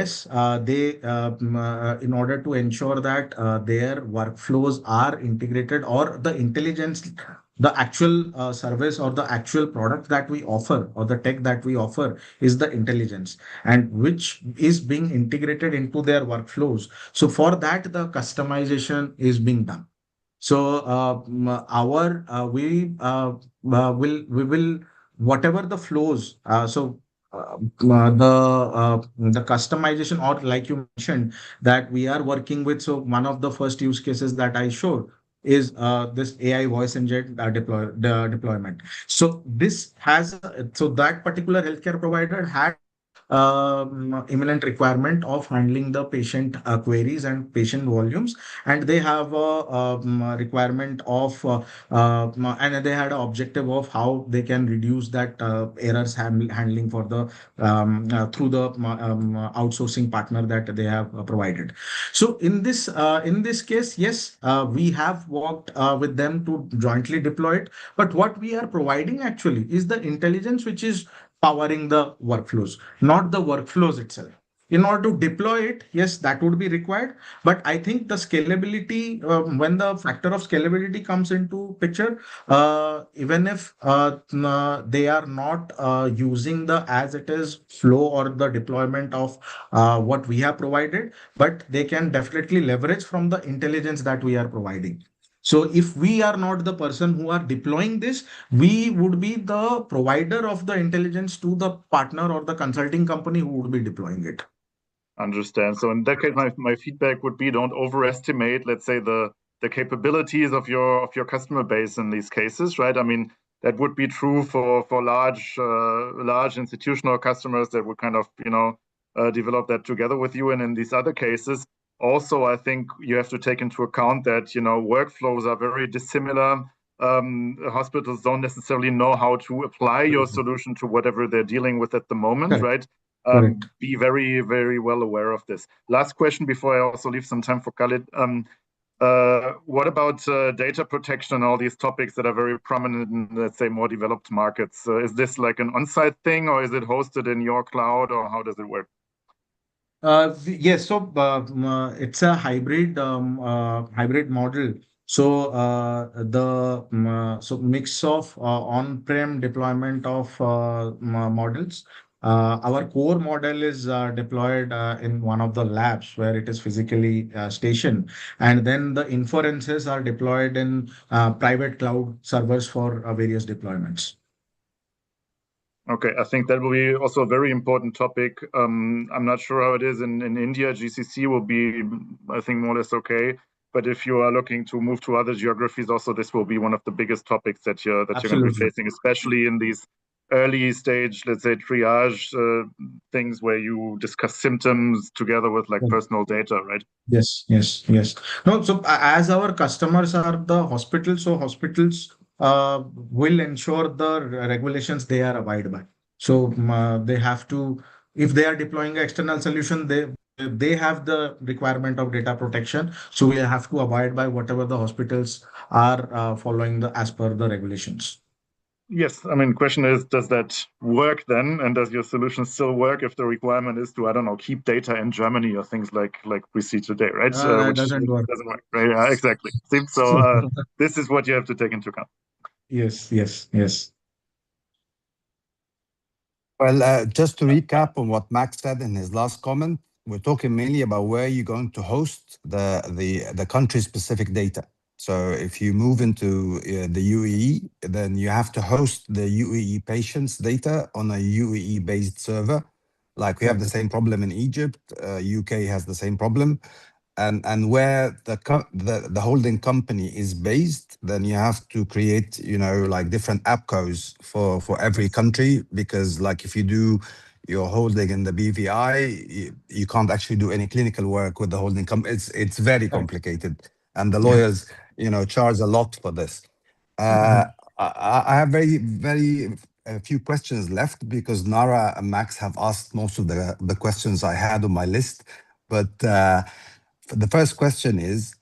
order to ensure that their workflows are integrated, or the intelligence, the actual service or the actual product that we offer or the tech that we offer is the intelligence, and which is being integrated into their workflows. So for that, the customization is being done. So we will whatever the flows. The customization, or like you mentioned, that we are working with. So one of the first use cases that I showed is this AI voice engine deployment. So that particular healthcare provider had imminent requirement of handling the patient queries and patient volumes, and they have a requirement of and they had an objective of how they can reduce that errors handling for the through the outsourcing partner that they have provided. So in this case, yes, we have worked with them to jointly deploy it, but what we are providing actually is the intelligence which is powering the workflows, not the workflows itself. In order to deploy it, yes, that would be required. But I think the scalability, when the factor of scalability comes into picture, even if they are not using the as it is flow or the deployment of what we have provided, but they can definitely leverage from the intelligence that we are providing. So if we are not the person who are deploying this, we would be the provider of the intelligence to the partner or the consulting company who would be deploying it. Understand. So in that case, my feedback would be, don't overestimate, let's say, the capabilities of your customer base in these cases, right? I mean, that would be true for large institutional customers that would kind of develop that together with you. And in these other cases, also I think you have to take into account that workflows are very dissimilar. Hospitals don't necessarily know how to apply your solution to whatever they're dealing with at the moment, right? Be very, very well aware of this. Last question before I also leave some time for Khaled. What about data protection and all these topics that are very prominent in, let's say, more developed markets? Is this like an on-site thing, or is it hosted in your cloud, or how does it work? Yes, so it's a hybrid model. So so mix of on-prem deployment of models. Our core model is deployed in one of the labs where it is physically stationed, and then the inferences are deployed in private cloud servers for various deployments. Okay, I think that will be also a very important topic. I'm not sure how it is in India. GCC will be, I think, more or less okay. But if you are looking to move to other geographies, also this will be one of the biggest topics that you're going to be facing, especially in these early stage, let's say, triage things where you discuss symptoms together with like personal data, right? Yes, yes, yes. No, so as our customers are the hospitals, so hospitals will ensure the regulations they are abide by. So they have to, if they are deploying an external solution, they have the requirement of data protection. So we have to abide by whatever the hospitals are following as per the regulations. Yes, I mean, question is, does that work then? And does your solution still work if the requirement is to, I don't know, keep data in Germany or things like we see today, right? That doesn't work. Doesn't work, right? Yeah, exactly. So this is what you have to take into account. Yes, yes, yes. Well, just to recap on what Max said in his last comment, we're talking mainly about where you're going to host the country-specific data. So if you move into the UAE, then you have to host the UAE patients' data on a UAE-based server. Like we have the same problem in Egypt, UK has the same problem. And where the holding company is based, then you have to create, like different APCos for every country, because like if you do your holding in the BVI, you can't actually do any clinical work with the holding company. It's very complicated, and the lawyers, charge a lot for this. I have very a few questions left because Nara and Max have asked most of the questions I had on my list, but. The first question is,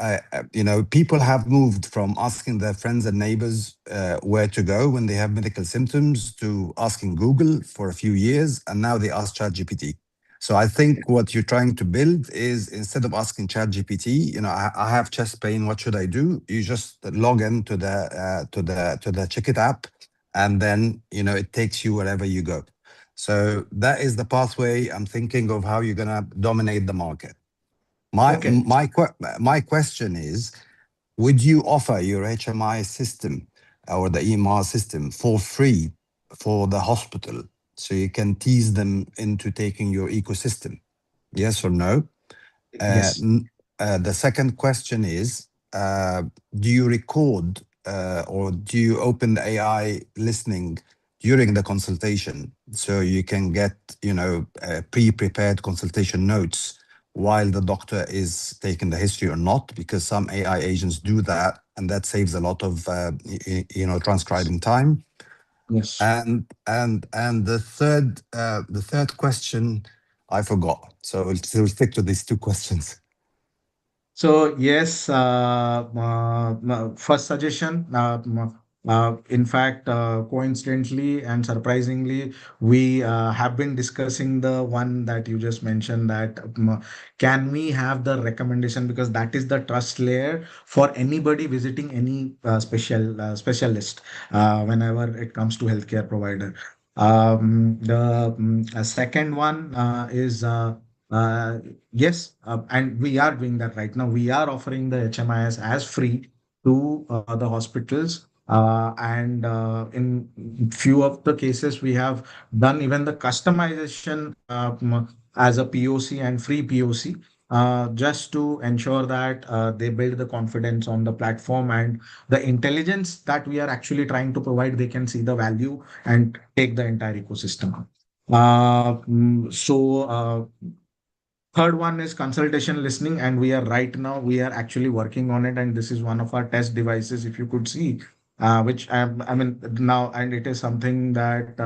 people have moved from asking their friends and neighbors where to go when they have medical symptoms to asking Google for a few years, and now they ask ChatGPT. So I think what you're trying to build is, instead of asking ChatGPT, I have chest pain, what should I do? You just log in to the Check It app, and then it takes you wherever you go. So that is the pathway I'm thinking of how you're gonna dominate the market. My question is, would you offer your HMI system or the EMR system for free for the hospital so you can tease them into taking your ecosystem? Yes or no? Yes. The second question is, do you record or do you open the AI listening during the consultation so you can get, pre-prepared consultation notes while the doctor is taking the history or not? Because some AI agents do that, and that saves a lot of, transcribing time. Yes. And the third question I forgot. So we'll stick to these two questions. So yes, first suggestion. In fact, coincidentally and surprisingly, we have been discussing the one that you just mentioned. That can we have the recommendation, because that is the trust layer for anybody visiting any specialist whenever it comes to healthcare provider. The second one is. Yes, and we are doing that right now. We are offering the HMIS as free to the hospitals. And in few of the cases, we have done even the customization as a POC and free POC. just to ensure that they build the confidence on the platform and the intelligence that we are actually trying to provide. They can see the value and take the entire ecosystem. Third one is consultation listening, and we are actually working on it, and this is one of our test devices, if you could see, which I mean now, and it is something that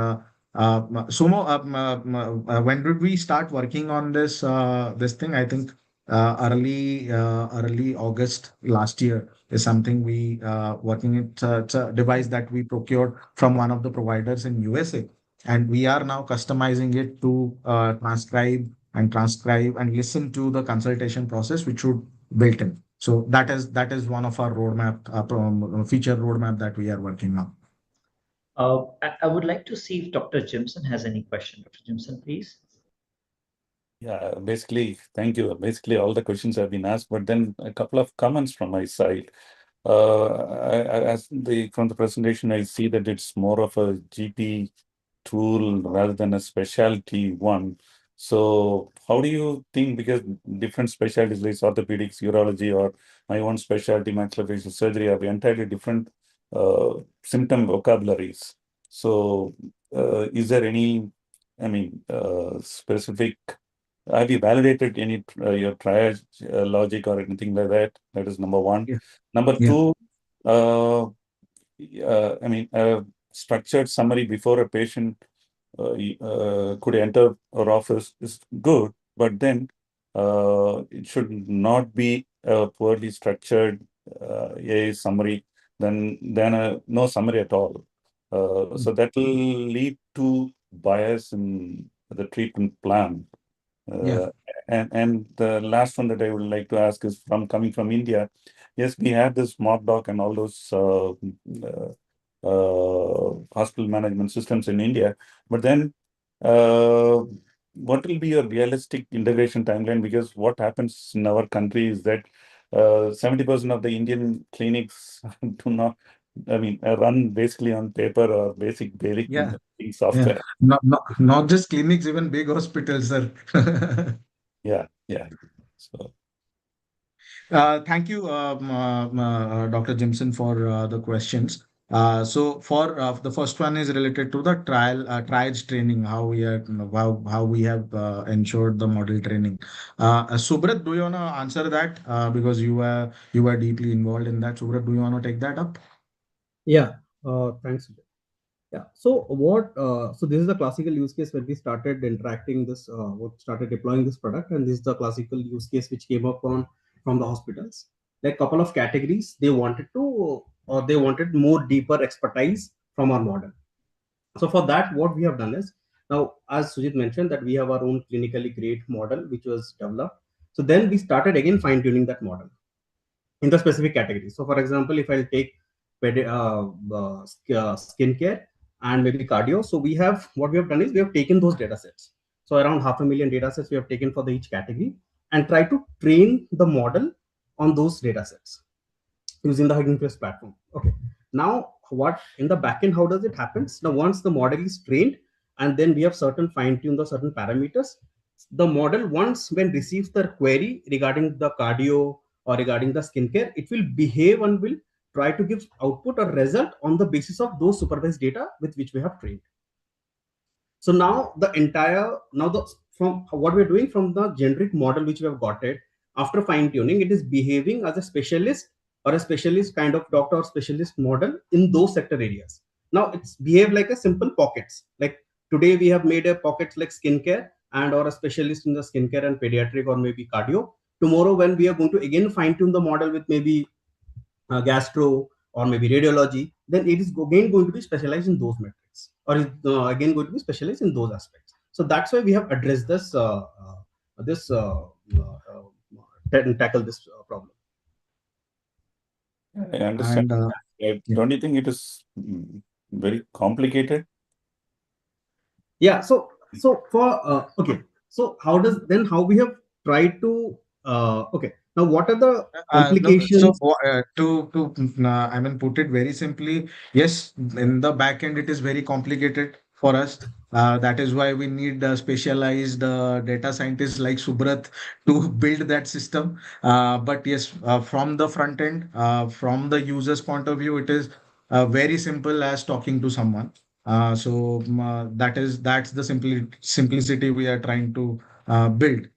Sumo. When did we start working on this thing? I think early August last year is something we working. It's a device that we procured from one of the providers in USA, and we are now customizing it to transcribe and listen to the consultation process, which should built in. So that is one of our roadmap feature roadmap that we are working on. I would like to see if Dr. Jimson has any question. Dr. Jimson, please. Yeah, basically, thank you. Basically, all the questions have been asked, but then a couple of comments from my side. From the presentation, I see that it's more of a GP tool rather than a specialty one. So how do you think, because different specialties like orthopedics, urology, or my own specialty, maxillofacial surgery, have entirely different symptom vocabularies. So is there any, specific, have you validated any your triage logic or anything like that? That is number one. Yeah. Number two, structured summary before a patient could enter our office is good, but then it should not be a poorly structured a summary, then no summary at all. So that will lead to bias in the treatment plan. And the last one that I would like to ask is coming from India. Yes, we have this mock doc and all those hospital management systems in India, but then what will be your realistic integration timeline? Because what happens in our country is that 70% of the Indian clinics do not, run basically on paper or basic software. Not just clinics, even big hospitals, sir. Yeah. So thank you, Dr. Jimson, for the questions. So for the first one is related to the triage training, how we have ensured the model training. Subrat, do you want to answer that? Because you are deeply involved in that. Subrat, do you want to take that up? Yeah. Thanks. Yeah. So so this is the classical use case where we started interacting this, started deploying this product, and this is the classical use case which came up from the hospitals. Like couple of categories, they wanted more deeper expertise from our model. So for that, what we have done is, now as Sujit mentioned, that we have our own clinically great model which was developed. So then we started again fine tuning that model in the specific category. So for example, if I'll take skincare and maybe cardio, so what we have done is we have taken those data sets. So around 500,000 data sets we have taken for each category and try to train the model on those data sets using the Hugging Face platform. Okay. Now, what in the backend, how does it happen? Now, once the model is trained, and then we have fine-tuned the certain parameters, the model, once when receives the query regarding the cardio or regarding the skincare, it will behave and will try to give output or result on the basis of those supervised data with which we have trained. So now from what we're doing from the generic model which we have got it, after fine tuning, it is behaving as a specialist or a specialist kind of doctor or specialist model in those sector areas. Now it's behave like a simple pockets. Like today we have made a pockets like skincare or a specialist in the skincare and pediatric or maybe cardio. Tomorrow when we are going to again fine tune the model with maybe gastro or maybe radiology, then it is again going to be specialized in those metrics, or is again going to be specialized in those aspects. So that's why we have addressed tackle this problem. I understand. Don't you think it is very complicated? Yeah. So for okay. So how we have tried to okay. Now, what are the complications? Put it very simply, yes, in the back end, it is very complicated for us. That is why we need specialized data scientists like Subrat to build that system. But yes, from the front end, from the user's point of view, it is very simple as talking to someone. That's the simplicity we are trying to build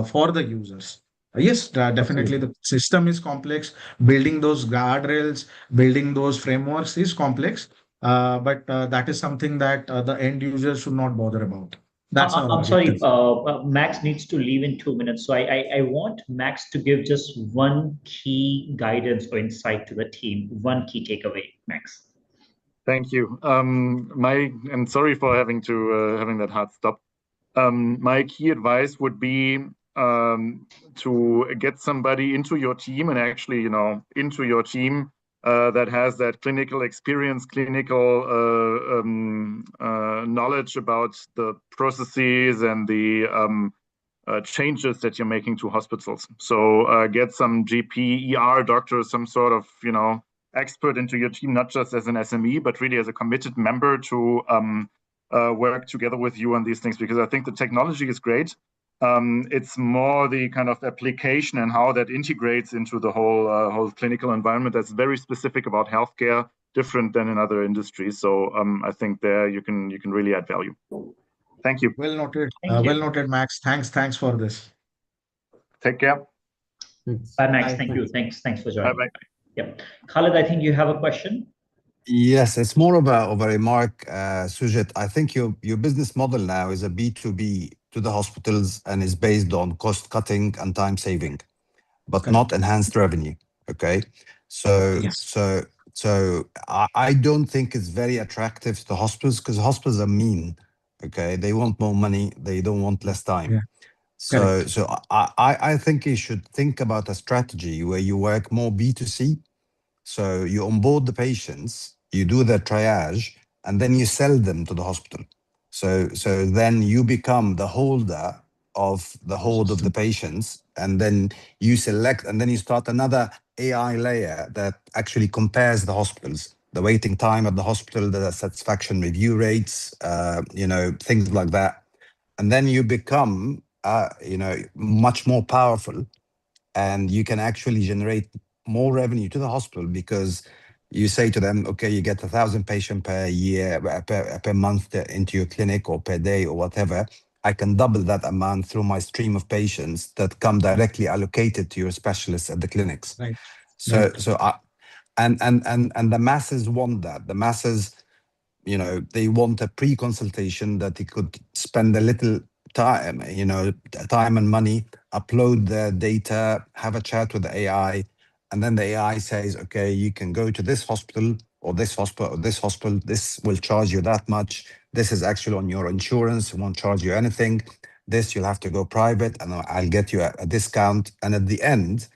for the users. Yes, definitely Absolutely. the system is complex. Building those guardrails, building those frameworks is complex. But that is something that the end user should not bother about. That's our I'm sorry, objective. Max needs to leave in 2 minutes. So I want Max to give just one key guidance or insight to the team, one key takeaway, Max. Thank you. And sorry for having to having that hard stop. My key advice would be to get somebody into your team and actually, into your team that has that clinical experience, clinical knowledge about the processes and the changes that you're making to hospitals. So get some GP, ER doctor, some sort of, expert into your team, not just as an SME, but really as a committed member to work together with you on these things, because I think the technology is great. It's more the kind of application and how that integrates into the whole clinical environment that's very specific about healthcare, different than in other industries. So I think there you can really add value. Thank you. Well noted. Thank you. Well noted, Max. Thanks for this. Take care. Bye, Max. Bye. Thank you. Thanks for joining. Bye-bye. Yep. Khaled, I think you have a question. Yes, it's more of a remark, Sujit. I think your business model now is a B2B to the hospitals and is based on cost cutting and time saving, but Correct. not enhanced revenue. Okay, Yes. so I don't think it's very attractive to the hospitals because hospitals are mean. Okay, they want more money. They don't want less time. Yeah. Correct. So I think you should think about a strategy where you work more B2C. So you onboard the patients, you do the triage, and then you sell them to the hospital. So then you become the holder of the hold of the patients, and then you select, and then you start another AI layer that actually compares the hospitals, the waiting time at the hospital, the satisfaction review rates, things like that. And then you become, much more powerful, and you can actually generate more revenue to the hospital because you say to them, okay, you get 1,000 patients per year, per month into your clinic or per day or whatever. I can double that amount through my stream of patients that come directly allocated to your specialists at the clinics. Right. So, Right. and the masses want that. The masses, they want a pre-consultation that they could spend a little time, time and money, upload their data, have a chat with the AI, and then the AI says, okay, you can go to this hospital or this hospital or this hospital. This will charge you that much. This is actually on your insurance. It won't charge you anything. This, you'll have to go private and I'll get you a discount. And at the end,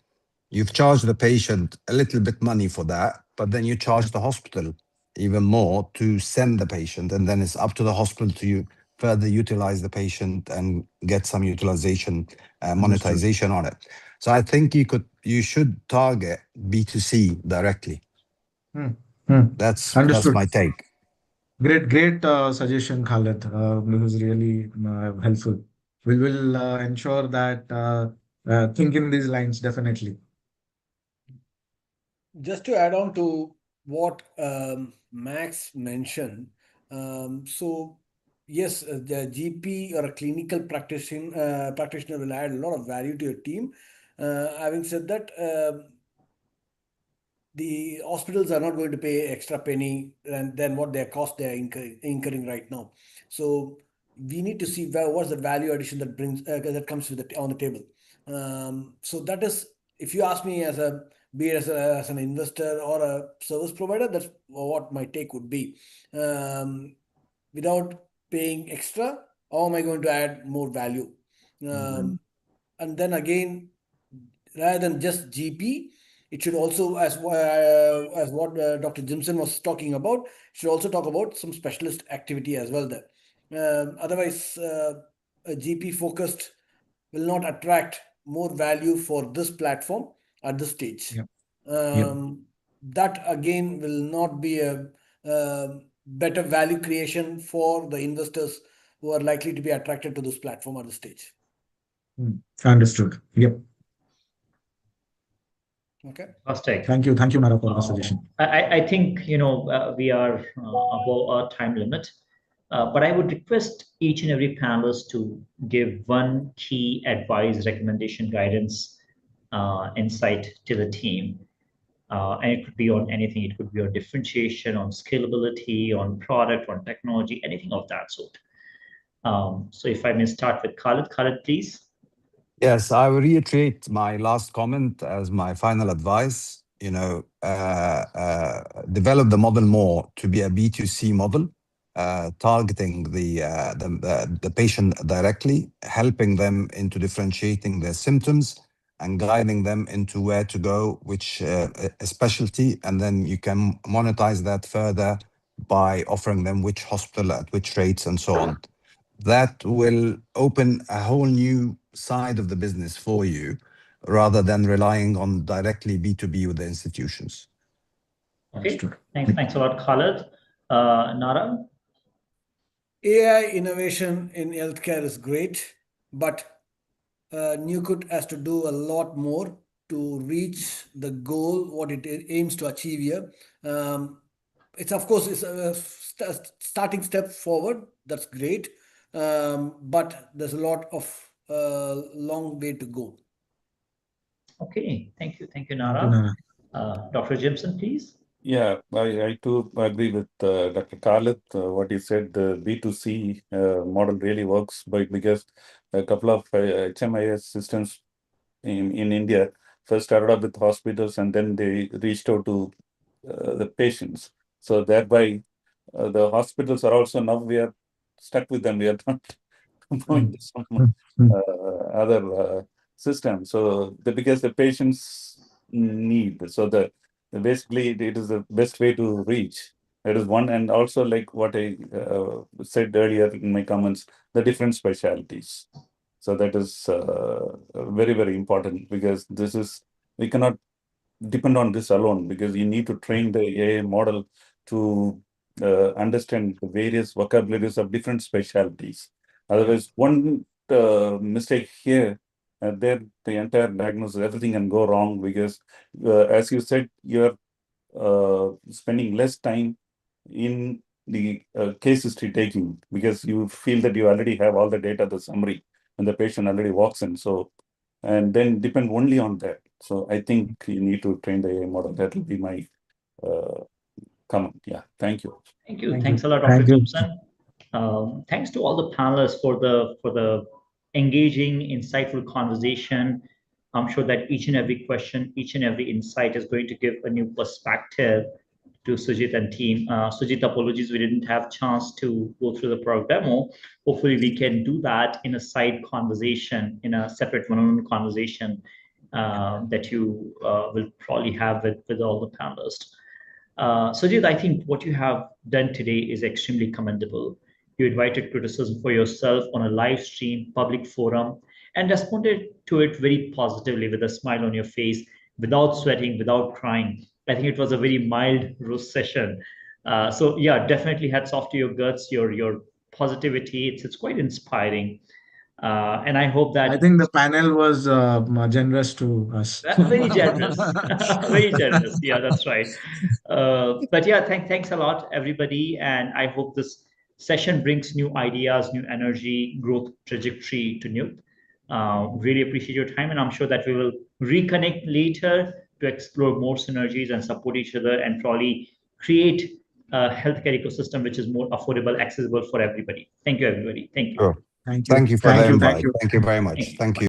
you've charged the patient a little bit money for that, but then you charge the hospital even more to send the patient, and then it's up to the hospital to further utilize the patient and get some utilization, monetization on it. So I think you should target B2C directly. That's Understood. my take. Great suggestion, Khaled. This is really helpful. We will ensure that think in these lines definitely. Just to add on to what Max mentioned, so yes, the GP or a clinical practitioner will add a lot of value to your team. Having said that, the hospitals are not going to pay extra penny than what their cost they are incurring right now. So we need to see what's the value addition that brings that comes with on the table. So that is, if you ask me as an investor or a service provider, that's what my take would be. Without paying extra, how am I going to add more value? And then again, rather than just GP, it should also, as what Dr. Jimson was talking about, should also talk about some specialist activity as well there. Otherwise, a GP focused will not attract more value for this platform at this stage. That again will not be a better value creation for the investors who are likely to be attracted to this platform at this stage. Understood. Yep. Okay. Fantastic. Thank you, Nara, for the suggestion. I think we are above our time limit, but I would request each and every panelist to give one key advice, recommendation, guidance, insight to the team. And it could be on anything. It could be on differentiation, on scalability, on product, on technology, anything of that sort. So if I may start with Khaled. Khaled, please. Yes, I will reiterate my last comment as my final advice. Develop the model more to be a B2C model, targeting the patient directly, helping them into differentiating their symptoms and guiding them into where to go, which a specialty, and then you can monetize that further by offering them which hospital at which rates and so on. That will open a whole new side of the business for you, rather than relying on directly B2B with the institutions. Okay, thanks a lot, Khaled. Nara? AI innovation in healthcare is great, but Nyukt has to do a lot more to reach the goal, what it aims to achieve here. It's of course it's a starting step forward. That's great, but there's a lot of long way to go. Okay, thank you, Nara. Dr.Jimson, please. Yeah, I too agree with Dr. Khaled. What he said, the B2C model really works because a couple of HMIS systems in India first started up with hospitals and then they reached out to the patients. So thereby, the hospitals are also now we are stuck with them. We are not going to some other system. So because the patients need, so basically it is the best way to reach. That is one, and also like what I said earlier in my comments, the different specialties. So that is very, very important because we cannot depend on this alone because you need to train the AI model to understand the various vocabularies of different specialties. Otherwise, one mistake here, there the entire diagnosis, everything can go wrong because, as you said, you're spending less time in the case history taking because you feel that you already have all the data, the summary, and the patient already walks in. So, and then depend only on that. So I think you need to train the AI model. That will be my comment. Yeah, thank you. Thank you. Thanks a lot, Dr. Jimson. Thanks to all the panelists for the engaging, insightful conversation. I'm sure that each and every question, each and every insight is going to give a new perspective to Sujit and team. Sujit, apologies, we didn't have chance to go through the product demo. Hopefully we can do that in a side conversation, in a separate one-on-one conversation that you will probably have with all the panelists. Sujit, I think what you have done today is extremely commendable. You invited criticism for yourself on a live stream, public forum, and responded to it very positively with a smile on your face, without sweating, without crying. I think it was a very mild roast session. So yeah, definitely hats off to your guts, your positivity. It's quite inspiring. And I hope that I think the panel was generous to us. very generous, very generous. Yeah, that's right. But yeah, thanks a lot, everybody. And I hope this session brings new ideas, new energy, growth trajectory to Nyukt. Really appreciate your time, and I'm sure that we will reconnect later to explore more synergies and support each other and probably create a healthcare ecosystem which is more affordable, accessible for everybody. Thank you, everybody. Thank you. Sure. Thank you. Thank you for the invite. Thank you. Thank you very much. Thank you.